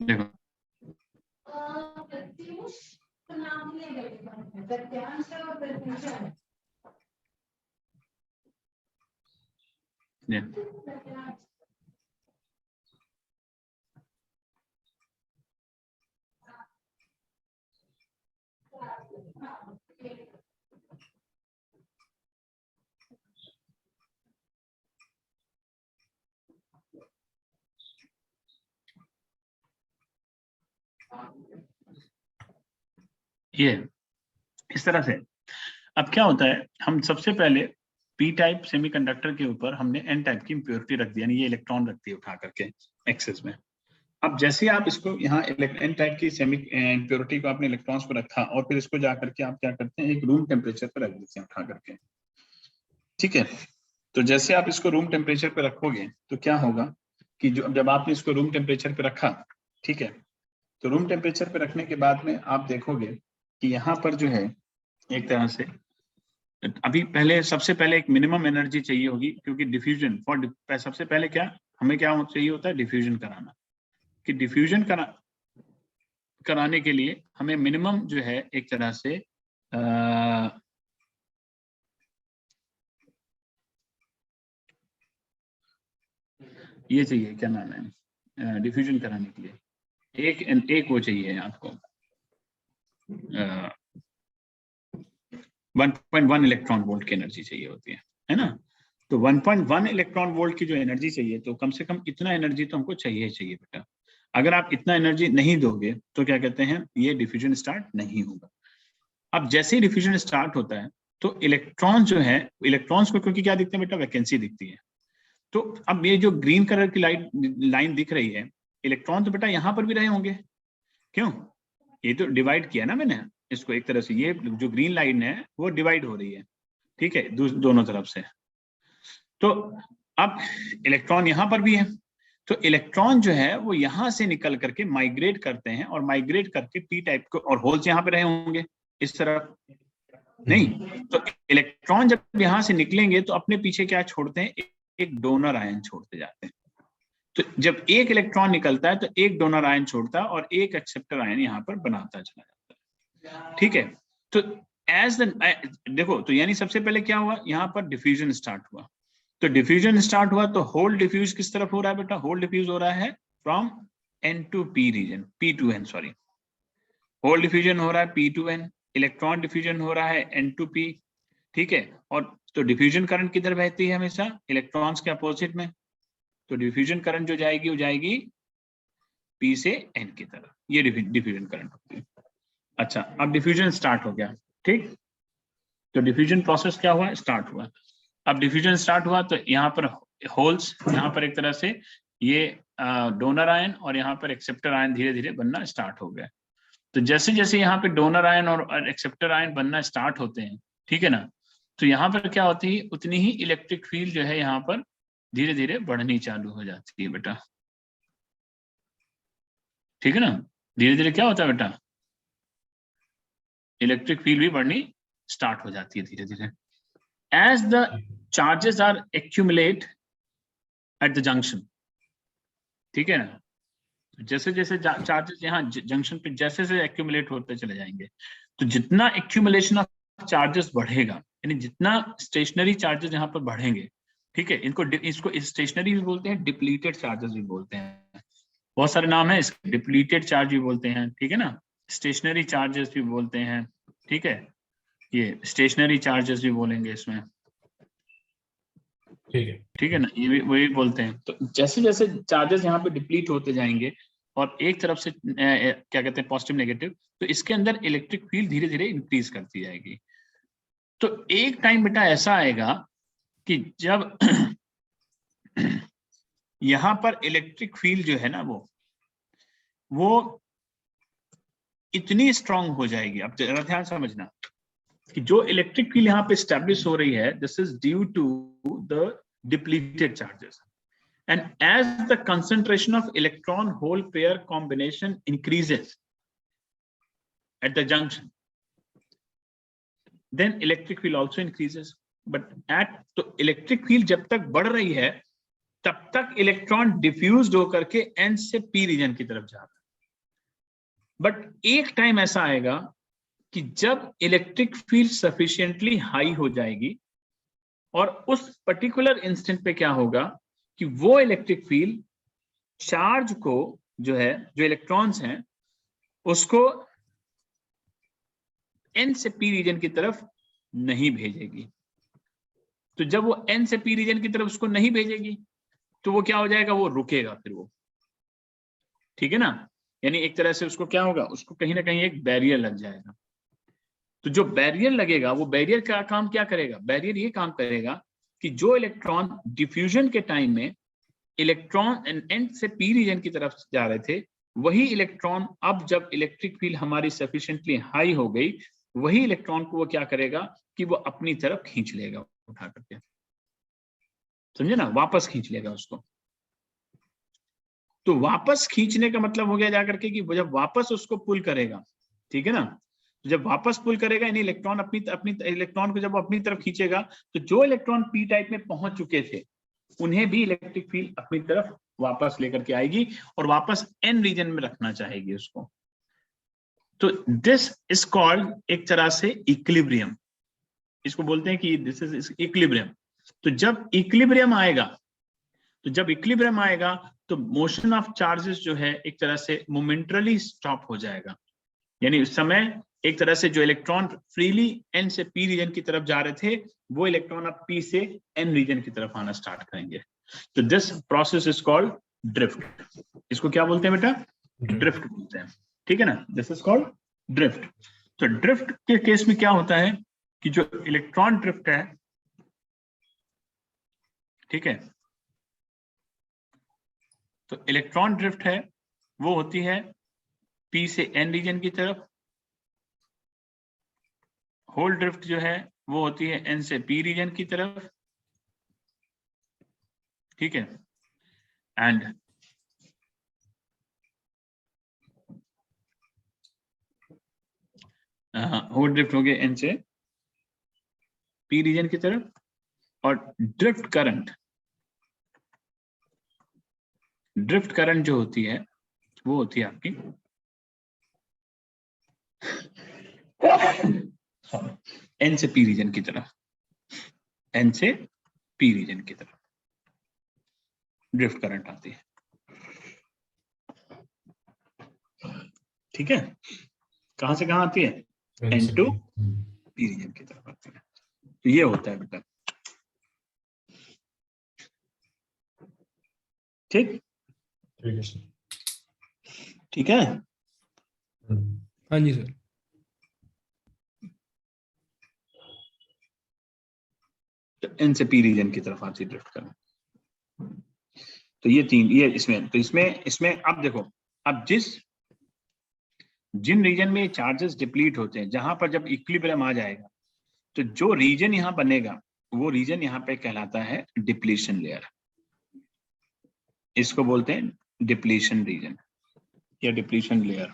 देखो ये इस तरह से। अब क्या होता है, हम सबसे पहले पी टाइप सेमीकंडक्टर के ऊपर हमने एन टाइप की इम्प्योरिटी रख दी, यानी ये इलेक्ट्रॉन रख दिए उठा करके एक्सेस में। अब जैसे ही आप इसको यहाँ एन टाइप की सेमी इम्प्योरिटी को आपने इलेक्ट्रॉन्स पर रखा और फिर इसको जा करके आप क्या करते हैं, एक रूम टेम्परेचर पर रख देते हैं उठा करके। ठीक है, तो जैसे आप इसको रूम टेम्परेचर पे रखोगे तो क्या होगा कि जब आपने इसको रूम टेम्परेचर पे रखा, ठीक है, तो रूम टेम्परेचर पे रखने के बाद में आप देखोगे कि यहाँ पर जो है एक तरह से अभी सबसे पहले एक मिनिमम एनर्जी चाहिए होगी, क्योंकि डिफ्यूजन सबसे पहले क्या हमें क्या चाहिए होता है, डिफ्यूजन कराना। कि डिफ्यूजन कराने के लिए हमें मिनिमम जो है एक तरह से ये चाहिए, क्या नाम है, डिफ्यूजन कराने के लिए एक वो चाहिए आपको 1.1 इलेक्ट्रॉन वोल्ट की एनर्जी चाहिए होती है ना। तो 1.1 इलेक्ट्रॉन वोल्ट की जो एनर्जी चाहिए, तो कम से कम इतना एनर्जी तो हमको चाहिए बेटा। अगर आप इतना एनर्जी नहीं दोगे तो क्या कहते हैं, ये डिफ्यूजन स्टार्ट नहीं होगा। अब जैसे ही डिफ्यूजन स्टार्ट होता है तो इलेक्ट्रॉन जो है, इलेक्ट्रॉन्स को क्योंकि क्या दिखते हैं बेटा, वैकेंसी दिखती है। तो अब ये जो ग्रीन कलर की लाइन दिख रही है, इलेक्ट्रॉन तो बेटा यहाँ पर भी रहे होंगे, क्यों, ये तो डिवाइड किया ना मैंने इसको एक तरह से, ये जो ग्रीन लाइन है वो डिवाइड हो रही है, ठीक है, दोनों तरफ से। तो अब इलेक्ट्रॉन यहाँ पर भी है, तो इलेक्ट्रॉन जो है वो यहाँ से निकल करके माइग्रेट करते हैं और माइग्रेट करके पी टाइप को, और होल्स यहाँ पे रहे होंगे इस तरफ नहीं, तो इलेक्ट्रॉन जब यहाँ से निकलेंगे तो अपने पीछे क्या छोड़ते हैं, एक डोनर आयन छोड़ते जाते हैं। तो जब एक इलेक्ट्रॉन निकलता है तो एक डोनर आयन छोड़ता है और एक एक्सेप्टर आयन यहाँ पर बनाता चला जाता है। ठीक है, तो देखो, तो यानी सबसे पहले क्या हुआ, यहाँ पर डिफ्यूजन स्टार्ट हुआ। तो डिफ्यूजन स्टार्ट हुआ तो होल डिफ्यूज किस तरफ हो रहा है बेटा, होल डिफ्यूज हो रहा है from N to P region, P to N, sorry, hole diffusion हो रहा है P to N, electron diffusion हो रहा है एन टू पी। ठीक है, और तो डिफ्यूजन करंट किधर बहती है, हमेशा इलेक्ट्रॉन्स के अपोजिट में। तो डिफ्यूजन करंट जो जाएगी वो जाएगी पी से एन की तरफ, ये डिफ्यूजन करंट होती है। अच्छा, अब डिफ्यूजन स्टार्ट हो गया, ठीक, तो डिफ्यूजन प्रोसेस क्या हुआ, स्टार्ट हुआ। अब डिफ्यूजन स्टार्ट हुआ तो यहाँ पर होल्स, यहाँ पर एक तरह से ये डोनर आयन और यहाँ पर एक्सेप्टर आयन धीरे धीरे बनना स्टार्ट हो गया। तो जैसे जैसे यहाँ पे डोनर आयन और एक्सेप्टर आयन बनना स्टार्ट होते हैं, ठीक है ना, तो यहाँ पर क्या होती है, उतनी ही इलेक्ट्रिक फील्ड जो है यहाँ पर धीरे धीरे बढ़नी चालू हो जाती है बेटा। ठीक है ना, धीरे धीरे क्या होता है बेटा, इलेक्ट्रिक फील्ड भी बढ़नी स्टार्ट हो जाती है धीरे धीरे, as the charges are accumulate at the junction. ठीक है ना, जैसे जैसे चार्जेस यहाँ जंक्शन पे जैसे जैसे एक्यूमुलेट होते चले जाएंगे, तो जितना एक्यूमुलेशन ऑफ चार्जेस बढ़ेगा, यानी जितना स्टेशनरी चार्जेस यहाँ पर बढ़ेंगे, ठीक है, इसको स्टेशनरी भी बोलते हैं, डिप्लीटेड चार्जेस भी बोलते हैं, बहुत सारे नाम है इसके, डिप्लीटेड चार्ज भी बोलते हैं, ठीक है ना, स्टेशनरी चार्जेस भी बोलते हैं, ठीक है, ये स्टेशनरी चार्जेस भी बोलेंगे इसमें, ठीक है ना, ये भी वही बोलते हैं। तो जैसे जैसे चार्जेस यहाँ पे डिप्लीट होते जाएंगे और एक तरफ से क्या कहते हैं पॉजिटिव नेगेटिव, तो इसके अंदर इलेक्ट्रिक फील्ड धीरे धीरे इंक्रीज करती जाएगी। तो एक टाइम बेटा ऐसा आएगा कि जब यहां पर इलेक्ट्रिक फील्ड जो है ना वो इतनी स्ट्रांग हो जाएगी। अब जरा ध्यान समझना कि जो इलेक्ट्रिक फील्ड यहाँ पे स्टैब्लिश हो रही है, this is due to the depleted charges, and as the concentration of electron hole pair combination increases at the junction, then electric field also increases. But तो electric field जब तक बढ़ रही है तब तक इलेक्ट्रॉन डिफ्यूज्ड होकर के n से p रीजन की तरफ जा रहा है। बट एक टाइम ऐसा आएगा कि जब इलेक्ट्रिक फील्ड सफिशिएंटली हाई हो जाएगी और उस पर्टिकुलर इंस्टेंट पे क्या होगा कि वो इलेक्ट्रिक फील्ड चार्ज को जो है, जो इलेक्ट्रॉन्स हैं, उसको n से p रीजन की तरफ नहीं भेजेगी। तो जब वो n से p रीजन की तरफ उसको नहीं भेजेगी तो वो क्या हो जाएगा, वो रुकेगा फिर वो, ठीक है ना। यानी एक तरह से उसको क्या होगा, उसको कहीं ना कहीं एक बैरियर लग जाएगा। तो जो बैरियर लगेगा, वो बैरियर का काम क्या करेगा, बैरियर ये काम करेगा कि जो इलेक्ट्रॉन डिफ्यूजन के टाइम में इलेक्ट्रॉन n से p रीजन की तरफ जा रहे थे, वही इलेक्ट्रॉन अब जब इलेक्ट्रिक फील्ड हमारी सफिशिएंटली हाई हो गई, वही इलेक्ट्रॉन को वो क्या करेगा कि वो अपनी तरफ खींच लेगा उठा करके, समझे ना, वापस खींच लेगा उसको। तो वापस खींचने का मतलब हो गया जाकर के कि वो जब वापस उसको पुल करेगा, ठीक है ना, जब वापस पुल करेगा यानी इलेक्ट्रॉन अपनी इलेक्ट्रॉन को जब वो अपनी तरफ खींचेगा, तो जो इलेक्ट्रॉन p टाइप में पहुंच चुके थे उन्हें भी इलेक्ट्रिक फील्ड अपनी तरफ वापस लेकर के आएगी और वापस n रीजन में रखना चाहेगी उसको। तो दिस इज कॉल्ड एक तरह से इक्विलिब्रियम, इसको बोलते हैं कि दिस इज इक्विलिब्रियम। तो जब इक्विलिब्रियम आएगा तो मोशन ऑफ चार्जेस जो है एक तरह से मोमेंटरली स्टॉप हो जाएगा। यानी उस समय एक तरह से जो इलेक्ट्रॉन फ्रीली n से p रीजन की तरफ जा रहे थे, वो इलेक्ट्रॉन अब p से n रीजन की तरफ आना स्टार्ट करेंगे। तो this process is called drift. इसको क्या बोलते हैं बेटा, ड्रिफ्ट बोलते हैं, ठीक है ना, दिस इज कॉल्ड ड्रिफ्ट। तो ड्रिफ्ट के केस में क्या होता है कि जो इलेक्ट्रॉन ड्रिफ्ट है, ठीक है, तो इलेक्ट्रॉन ड्रिफ्ट है वो होती है p से n रीजन की तरफ, होल ड्रिफ्ट जो है वो होती है n से p रीजन की तरफ, ठीक है, एंड होल ड्रिफ्ट हो गया n से p रीजन की तरफ। और ड्रिफ्ट करंट जो होती है वो होती है आपकी n से p रीजन की तरफ, n से p रीजन की तरफ ड्रिफ्ट करंट आती है, ठीक है। कहां से कहां आती है, n टू p रीजन की तरफ आती है। तो ये होता है बेटा, ठीक, ठीक है। हाँ जी सर। तो n से p रीजन की तरफ आती है ड्रिफ्ट करंट। तो ये तीन, ये इसमें, तो इसमें अब देखो, अब जिन रीजन में चार्जेस डिप्लीट होते हैं, जहां पर जब इक्विलिब्रियम आ जाएगा, तो जो रीजन यहां बनेगा वो रीजन यहां पे कहलाता है डिप्लीशन लेयर। इसको बोलते हैं डिप्लीशन रीजन या डिप्लीशन लेयर,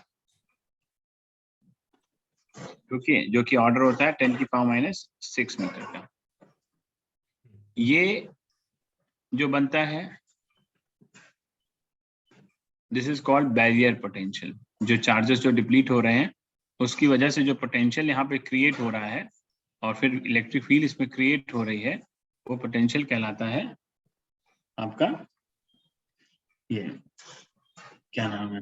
जो कि ऑर्डर होता है 10⁻⁻⁶ मीटर का। ये जो बनता है, this is called barrier potential. जो चार्जेस जो डिप्लीट हो रहे हैं उसकी वजह से जो पोटेंशियल यहाँ पे क्रिएट हो रहा है और फिर इलेक्ट्रिक फील्ड इसमें क्रिएट हो रही है, वो पोटेंशियल कहलाता है आपका, ये क्या नाम है,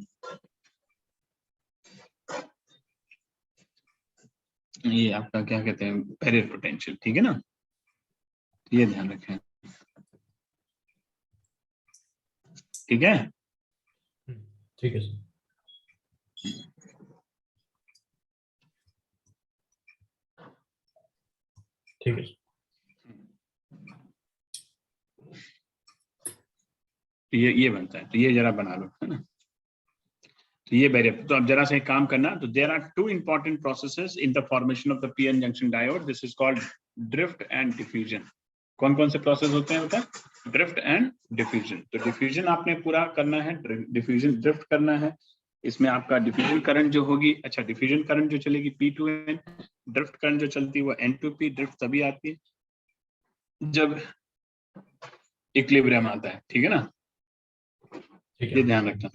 ये आपका क्या कहते हैं, बैरियर पोटेंशियल, ठीक है ना। ये ध्यान रखें, ठीक है। ठीक है सर। ठीक है सर। तो ये बनता है, तो ये जरा बना लो, है ना। तो ये वेरिएबल, तो अब जरा से एक काम करना, तो there are two important processes in the formation of the PN junction diode, this is called drift and diffusion. कौन कौन से प्रोसेस होते हैं बता? Drift and diffusion. तो डिफ्यूजन आपने पूरा करना है, डिफ्यूजन ड्रिफ्ट करना है। इसमें आपका डिफ्यूजन करंट जो होगी, अच्छा डिफ्यूजन करंट जो चलेगी P2N, ड्रिफ्ट करंट जो चलती है वो N2P। ड्रिफ्ट तभी आती है जब इक्विलिब्रियम आता है, ठीक है ना, ठीक ये है। ध्यान रखना।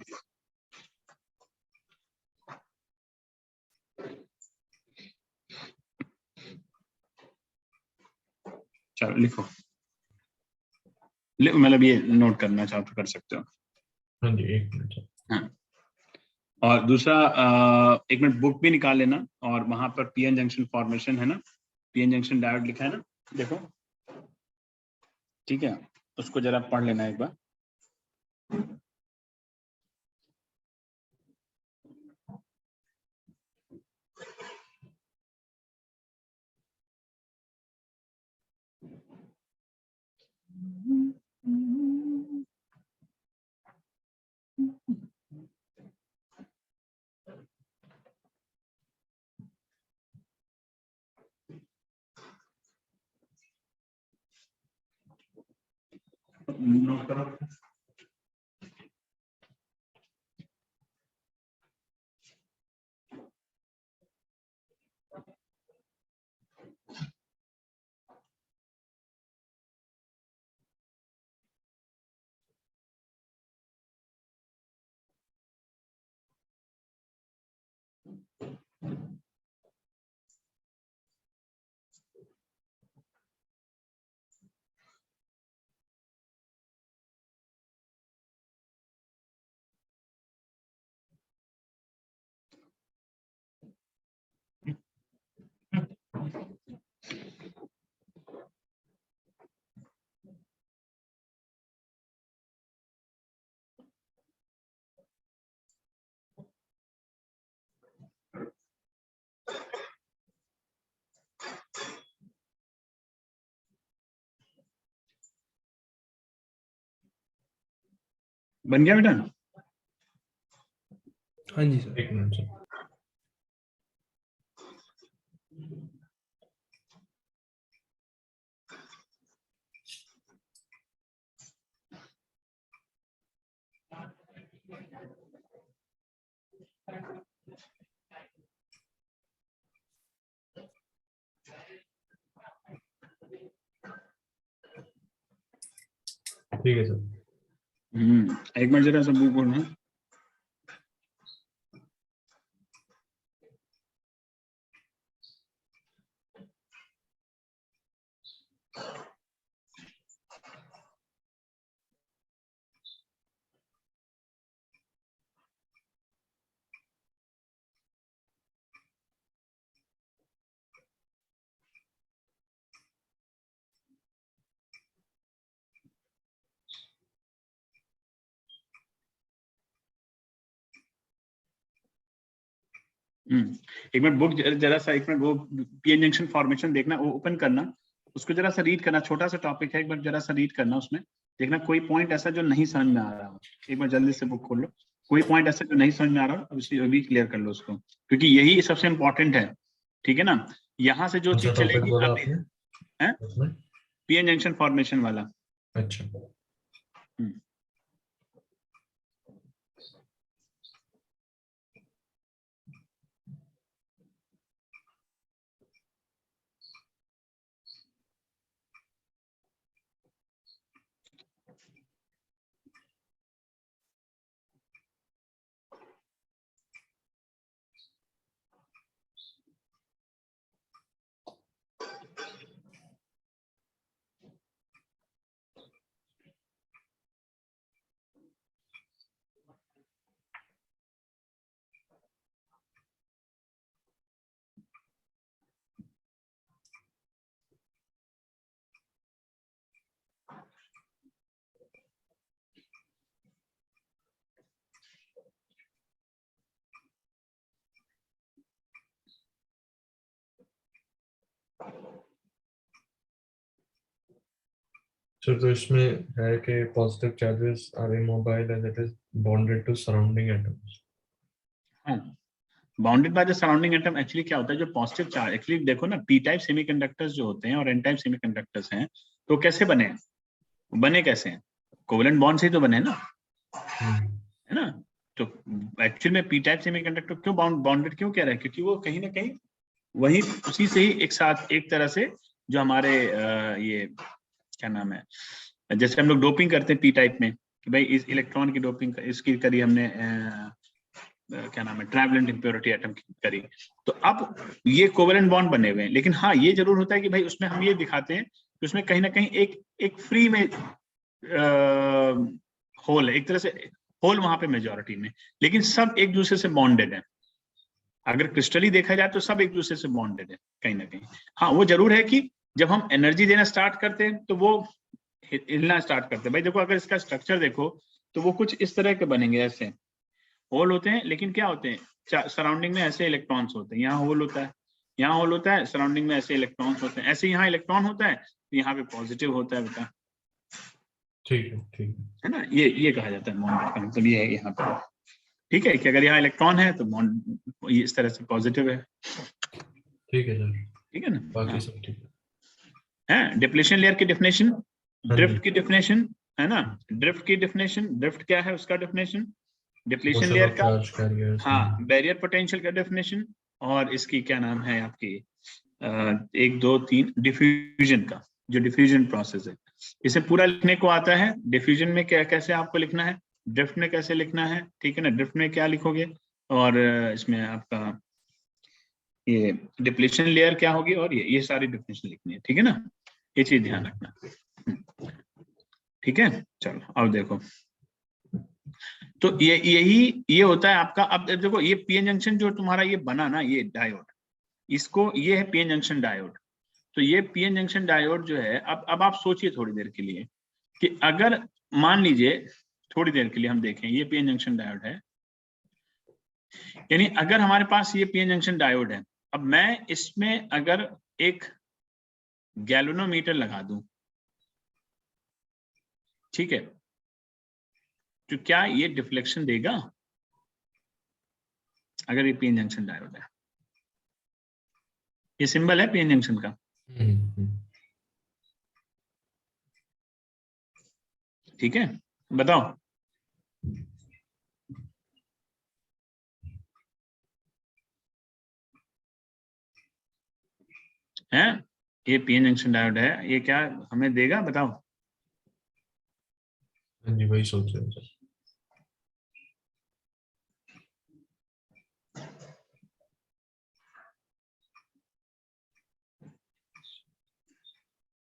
चलो लिखो, मतलब ये नोट करना चाहो तो कर सकते हो। हाँ जी, 1 मिनट सर। हाँ, और दूसरा एक मिनट बुक भी निकाल लेना, और वहां पर पीएन जंक्शन फॉर्मेशन है ना, पीएन जंक्शन डायोड लिखा है ना, देखो, ठीक है, उसको जरा पढ़ लेना एक बार। नोट करो। बन गया बेटा? हाँ जी सर। 1 minute sir. ठीक है सर। एक मिनट जरा सब बुक बोलना। एक मिनट बुक जरा सा, एक मिनट वो पीएन जंक्शन फॉर्मेशन देखना, वो ओपन करना, उसको जरा सा रीड करना, छोटा सा टॉपिक है, एक बार जरा सा रीड करना, उसमें देखना कोई पॉइंट ऐसा जो नहीं समझ में आ रहा हो, एक बार जल्दी से बुक खोल लो, कोई पॉइंट ऐसा जो नहीं समझ में आ रहा हो अभी क्लियर कर लो उसको, क्योंकि यही सबसे इम्पोर्टेंट है, ठीक है ना। यहाँ से जो कौन सा चीज टॉपिक चलेगी बोला अभी आपने है उसमें? पीएन जंक्शन फॉर्मेशन वाला। अच्छा। हम्म, सर तो इसमें है कि positive charges are immobile and it is bonded to surrounding atoms. हाँ, bounded by the surrounding atom. Actually क्या होता है, जो पॉजिटिव चार्ज, एक्चुअली देखो ना, पी टाइप सेमीकंडक्टर्स जो होते हैं और एन टाइप सेमीकंडक्टर्स हैं, तो कैसे बने हैं? बने कैसे हैं? कोवेलेंट बॉन्ड से ही तो बने हैं ना, है ना? तो एक्चुअल में पी टाइप सेमीकंडक्टर क्यों बाउंडेड क्यों कह रहे हैं? क्योंकि वो कहीं ना कहीं वही उसी से ही एक साथ, एक तरह से जो हमारे ये क्या नाम है, जैसे हम लोग डोपिंग करते हैं पी टाइप में कि भाई इस इलेक्ट्रॉन की डोपिंग इसकी करी हमने, क्या नाम है, ट्रैवलेंट इम्प्योरिटी एटम की करी, तो अब ये कोवेलेंट बॉन्ड बने हुए हैं। लेकिन हाँ, ये जरूर होता है कि भाई उसमें हम ये दिखाते हैं कि उसमें कहीं ना कहीं एक फ्री में होल है, एक तरह से होल वहां पे मेजॉरिटी में, लेकिन सब एक दूसरे से बॉन्डेड है। अगर क्रिस्टली देखा जाए तो सब एक दूसरे से बॉन्डेड है कहीं ना कहीं। हाँ, वो जरूर है कि जब हम एनर्जी देना स्टार्ट करते हैं तो वो हिलना स्टार्ट करते हैं। भाई देखो, अगर इसका स्ट्रक्चर देखो तो वो कुछ इस तरह के बनेंगे, ऐसे होल होते हैं, लेकिन क्या होते हैं, सराउंडिंग में ऐसे इलेक्ट्रॉन्स होते हैं। यहाँ होल होता है, यहाँ होल होता है, सराउंडिंग में ऐसे इलेक्ट्रॉन्स होते हैं। ऐसे यहाँ इलेक्ट्रॉन होता है तो यहाँ पे पॉजिटिव होता है बेटा, ठीक है ना? ये कहा जाता है बॉन्ड का मतलब ये है यहाँ पे, ठीक है, कि अगर यहाँ इलेक्ट्रॉन है तो बॉन्ड इस तरह से पॉजिटिव है, है सर, ठीक है ना? बाकी सब ठीक है। डिप्लेशन लेयर की डेफिनेशन, हाँ ड्रिफ्ट जी। की डेफिनेशन, है ना? ड्रिफ्ट की डेफिनेशन, ड्रिफ्ट क्या है उसका definition, depletion motion layer of का, चार्ज कैरियर्स। हाँ, बैरियर पोटेंशियल का डेफिनेशन, और इसकी क्या नाम है आपकी, 1 2 3 डिफ्यूजन का, जो डिफ्यूजन प्रोसेस है, इसे पूरा लिखने को आता है। डिफ्यूजन में क्या कैसे आपको लिखना है, ड्रिफ्ट में कैसे लिखना है, ठीक है ना? ड्रिफ्ट में क्या लिखोगे, और इसमें आपका ये डिप्लेशन लेयर क्या होगी, और ये सारी डेफिनेशन लिखनी है, ठीक है ना? ये चीज ध्यान रखना, ठीक है? चलो अब देखो, तो ये होता है आपका। अब देखो, ये पीएन जंक्शन जो तुम्हारा ये बना ना, ये डायोड, इसको ये है पीएन जंक्शन डायोड। तो ये पीएन जंक्शन डायोड जो है, अब आप सोचिए थोड़ी देर के लिए कि अगर मान लीजिए थोड़ी देर के लिए हम देखें, ये पीएन जंक्शन डायोड है, यानी अगर हमारे पास ये पीएन जंक्शन डायोड है, अब मैं इसमें अगर एक गैल्वेनोमीटर लगा दूं, ठीक है, तो क्या ये डिफ्लेक्शन देगा? अगर ये पीएन जंक्शन डायोड है, ये सिंबल है पीएन जंक्शन का, ठीक है, बताओ। है, ये पीएन जंक्शन डायोड है, ये क्या हमें देगा, बताओ। हाँ जी, वही सोच रहे हैं सर।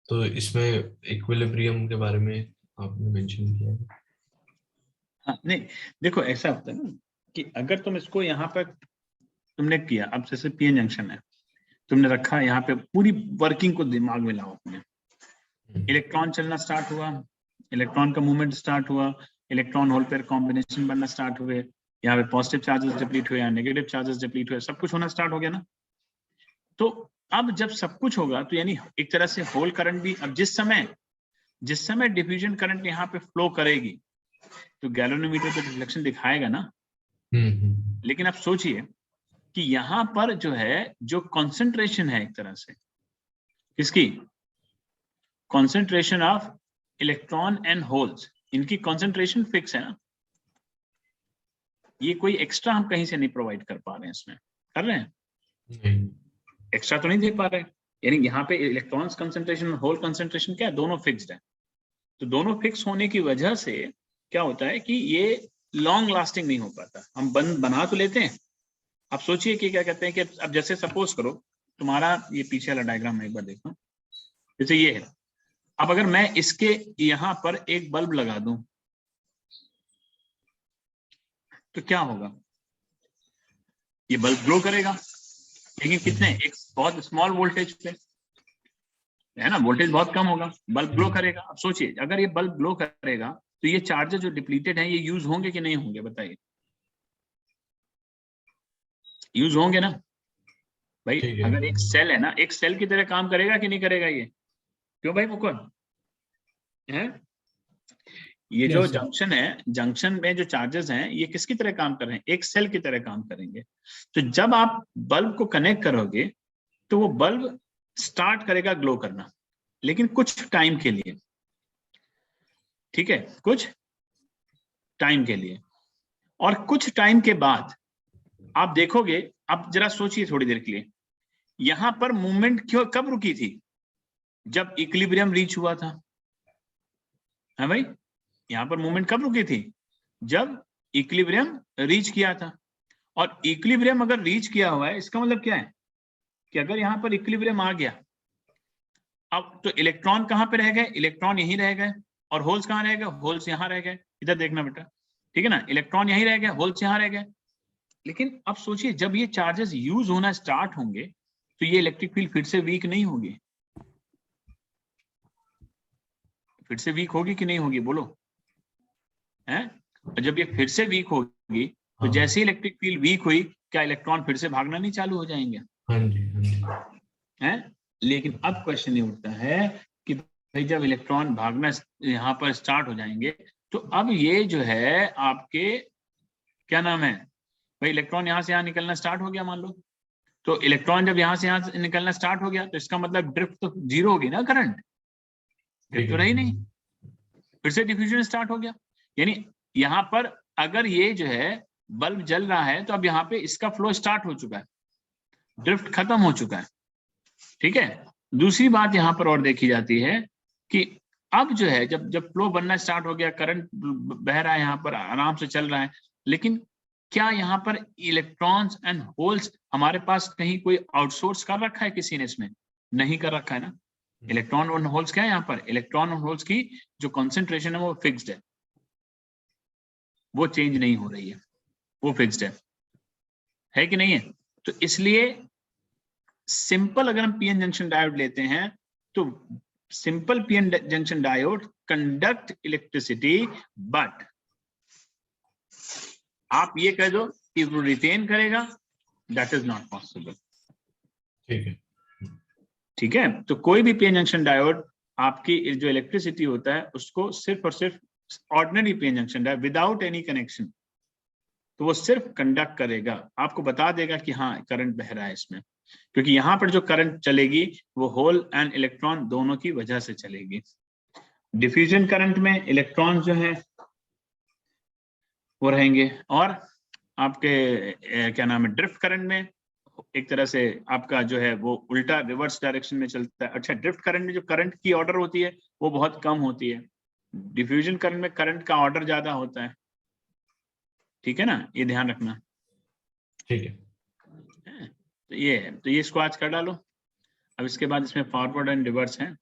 तो इसमें इक्विलिब्रियम के बारे में आपने मेंशन किया है। हाँ, नहीं, देखो ऐसा होता है ना कि अगर तुम इसको यहाँ पर तुमने किया, अब जैसे पीएन जंक्शन है, तुमने रखा यहाँ पे, पूरी वर्किंग को दिमाग में लाओ अपने, इलेक्ट्रॉन चलना स्टार्ट हुआ, इलेक्ट्रॉन का मूवमेंट स्टार्ट हुआ, इलेक्ट्रॉन होल पेयर कॉम्बिनेशन बनना स्टार्ट हुए, यहाँ पे पॉजिटिव चार्जेस डिप्लीट हुए, नेगेटिव चार्जेस डिप्लीट हुए, सब कुछ होना स्टार्ट हो गया ना। तो अब जब सब कुछ होगा तो यानी एक तरह से होल करंट भी, अब जिस समय डिफ्यूजन करंट यहाँ पे फ्लो करेगी तो गैल्वेनोमीटर पे रिफ्लेक्शन दिखाएगा ना। लेकिन अब सोचिए कि यहाँ पर जो है, जो कॉन्सेंट्रेशन है एक तरह से, किसकी concentration of electron and holes, इनकी कॉन्सेंट्रेशन फिक्स है ना, ये कोई एक्स्ट्रा हम कहीं से नहीं प्रोवाइड कर पा रहे हैं, इसमें कर रहे हैं, एक्स्ट्रा तो नहीं दे पा रहे, यानी यहाँ पे इलेक्ट्रॉन्स कंसेंट्रेशन और होल कंसेंट्रेशन क्या है, दोनों फिक्स्ड है। तो दोनों फिक्स होने की वजह से क्या होता है कि ये लॉन्ग लास्टिंग नहीं हो पाता। हम बना तो लेते हैं। आप सोचिए कि क्या कहते हैं कि अब जैसे सपोज करो तुम्हारा ये पीछे वाला डायग्राम में एक बार देखो, जैसे ये है, अब अगर मैं इसके यहाँ पर एक बल्ब लगा दूं तो क्या होगा, ये बल्ब ग्लो करेगा, लेकिन कितने, एक बहुत स्मॉल वोल्टेज पे, है ना, वोल्टेज बहुत कम होगा, बल्ब ग्लो करेगा। अब सोचिए अगर ये बल्ब ग्लो करेगा तो ये चार्जेस जो डिप्लीटेड हैं ये यूज होंगे कि नहीं होंगे, बताइए। यूज होंगे ना भाई। अगर एक सेल है ना, एक सेल की तरह काम करेगा कि नहीं करेगा ये, क्यों भाई मुकुंद, है। ये जो Yes, sir. जंक्शन है, जंक्शन में जो चार्जेस हैं ये किसकी तरह काम कर रहे हैं? एक सेल की तरह काम करेंगे। तो जब आप बल्ब को कनेक्ट करोगे तो वो बल्ब स्टार्ट करेगा ग्लो करना, लेकिन कुछ टाइम के लिए, ठीक है, कुछ टाइम के लिए। और कुछ टाइम के बाद आप देखोगे, आप जरा सोचिए थोड़ी देर के लिए, यहां पर मूवमेंट क्यों कब रुकी थी? जब इक्विलिब्रियम रीच हुआ था, है भाई? यहां पर मूवमेंट कब रुकी थी? जब इक्विलिब्रियम रीच किया था। और इक्विलिब्रियम अगर रीच किया हुआ है, इसका मतलब क्या है कि अगर यहां पर इक्विलिब्रियम आ गया, अब तो इलेक्ट्रॉन कहां पे रह गए? इलेक्ट्रॉन यहीं रह गए। और होल्स कहां रह गए? होल्स यहां रह गए। इधर देखना बेटा, ठीक है ना, इलेक्ट्रॉन यहीं रह गए, होल्स यहां रह गए। लेकिन अब सोचिए, जब ये चार्जेस यूज होना स्टार्ट होंगे तो ये इलेक्ट्रिक फील्ड फिर से वीक नहीं होगी? फिर से वीक होगी कि नहीं होगी, बोलो? हैं? और जब ये फिर से वीक होगी तो हाँ। जैसे ही इलेक्ट्रिक फील्ड वीक हुई, क्या इलेक्ट्रॉन फिर से भागना नहीं चालू हो जाएंगे? हाँ जी, हाँ जी। हैं? लेकिन अब क्वेश्चन ये उठता है कि भाई जब इलेक्ट्रॉन भागना यहाँ पर स्टार्ट हो जाएंगे तो अब ये जो है आपके क्या नाम है भाई, इलेक्ट्रॉन यहाँ से यहाँ निकलना स्टार्ट हो गया मान लो। तो इलेक्ट्रॉन जब यहाँ से यहाँ निकलना स्टार्ट हो गया तो इसका मतलब ड्रिफ्ट तो जीरो होगी ना, करंट ड्रिफ्ट तो रही नहीं, फिर से डिफ्यूजन स्टार्ट हो गया। यानी यहाँ पर अगर ये जो है बल्ब जल रहा है तो अब यहाँ पे इसका फ्लो स्टार्ट हो चुका है, ड्रिफ्ट खत्म हो चुका है, ठीक है। दूसरी बात यहाँ पर और देखी जाती है कि अब जो है जब फ्लो बनना स्टार्ट हो गया, करंट बह रहा है यहाँ पर, आराम से चल रहा है, लेकिन क्या यहाँ पर इलेक्ट्रॉन्स एंड होल्स हमारे पास कहीं कोई आउटसोर्स कर रखा है किसी ने? इसमें नहीं कर रखा है ना। इलेक्ट्रॉन और होल्स क्या है यहाँ पर? इलेक्ट्रॉन और होल्स की जो कॉन्सेंट्रेशन है वो फिक्स्ड है, वो चेंज नहीं हो रही है, वो फिक्स्ड है कि नहीं है? तो इसलिए सिंपल अगर हम पीएन जंक्शन डायोड लेते हैं तो simple PN junction diode conduct electricity, but आप ये कह दो कि वो रिटेन करेगा, दैट इज नॉट पॉसिबल। ठीक है, ठीक है। तो कोई भी पीएन जंक्शन डायोड आपकी जो इलेक्ट्रिसिटी होता है उसको सिर्फ और सिर्फ ordinary PN junction diode without any connection, तो वो सिर्फ कंडक्ट करेगा, आपको बता देगा कि हाँ करंट बह रहा है इसमें, क्योंकि यहाँ पर जो करंट चलेगी वो होल एंड इलेक्ट्रॉन दोनों की वजह से चलेगी। डिफ्यूजन करंट में इलेक्ट्रॉन जो है वो रहेंगे, और आपके क्या नाम है ड्रिफ्ट करंट में एक तरह से आपका जो है वो उल्टा रिवर्स डायरेक्शन में चलता है। अच्छा, ड्रिफ्ट करंट में जो करंट की ऑर्डर होती है वो बहुत कम होती है, डिफ्यूजन करंट में करंट का ऑर्डर ज्यादा होता है, ठीक है ना, ये ध्यान रखना। ठीक है। तो ये है, तो ये इसको आज कर डालो। अब इसके बाद इसमें फॉरवर्ड एंड रिवर्स है,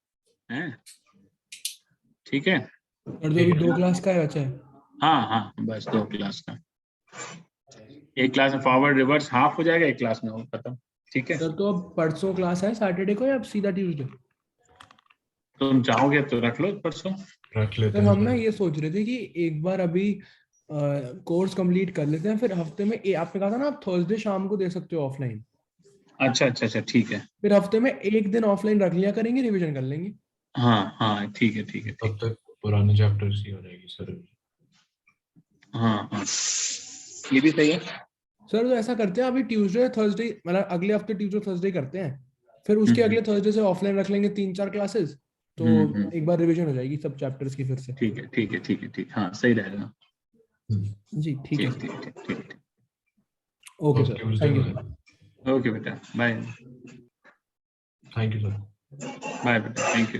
ठीक है। और जो अभी 2 क्लास का है बचा है। हाँ हाँ, बस 2 क्लास का, एक क्लास में फॉरवर्ड रिवर्स हाफ हो जाएगा, एक क्लास में हो खत्म, ठीक है। सर तो अब परसों क्लास है सैटरडे को या अब सीधा ट्यूसडे? तुम चाहोगे तो रख लो परसों, रख लेते सर हैं। हम ना ये सोच रहे थे कि एक बार अभी कोर्स कंप्लीट कर लेते हैं, फिर हफ्ते में आपने कहा था ना आप थर्सडे शाम को दे सकते हो ऑफलाइन। अच्छा अच्छा अच्छा, ठीक है। फिर हफ्ते में एक दिन ऑफलाइन रख लिया करेंगे, रिवीजन कर लेंगे। हाँ हाँ, ठीक है ठीक है, तब तक पुराने चैप्टर्स ही हो जाएगी सर। हाँ हाँ, ये भी सही है। सर तो ऐसा करते हैं अभी ट्यूसडे थर्सडे, मतलब अगले हफ्ते ट्यूसडे थर्सडे करते हैं, फिर उसके अगले थर्सडे से ऑफलाइन रख लेंगे 3-4 क्लासेस, तो एक बार रिवीजन हो जाएगी सब चैप्टर्स की फिर से। ठीक है ठीक है ठीक है ठीक, हाँ सही रहेगा जी ठीक है। ठीक ठीक ठीक, okay sir, thank you sir. Okay बेटा, bye thank you sir. Bye बेटा, थैंक यू।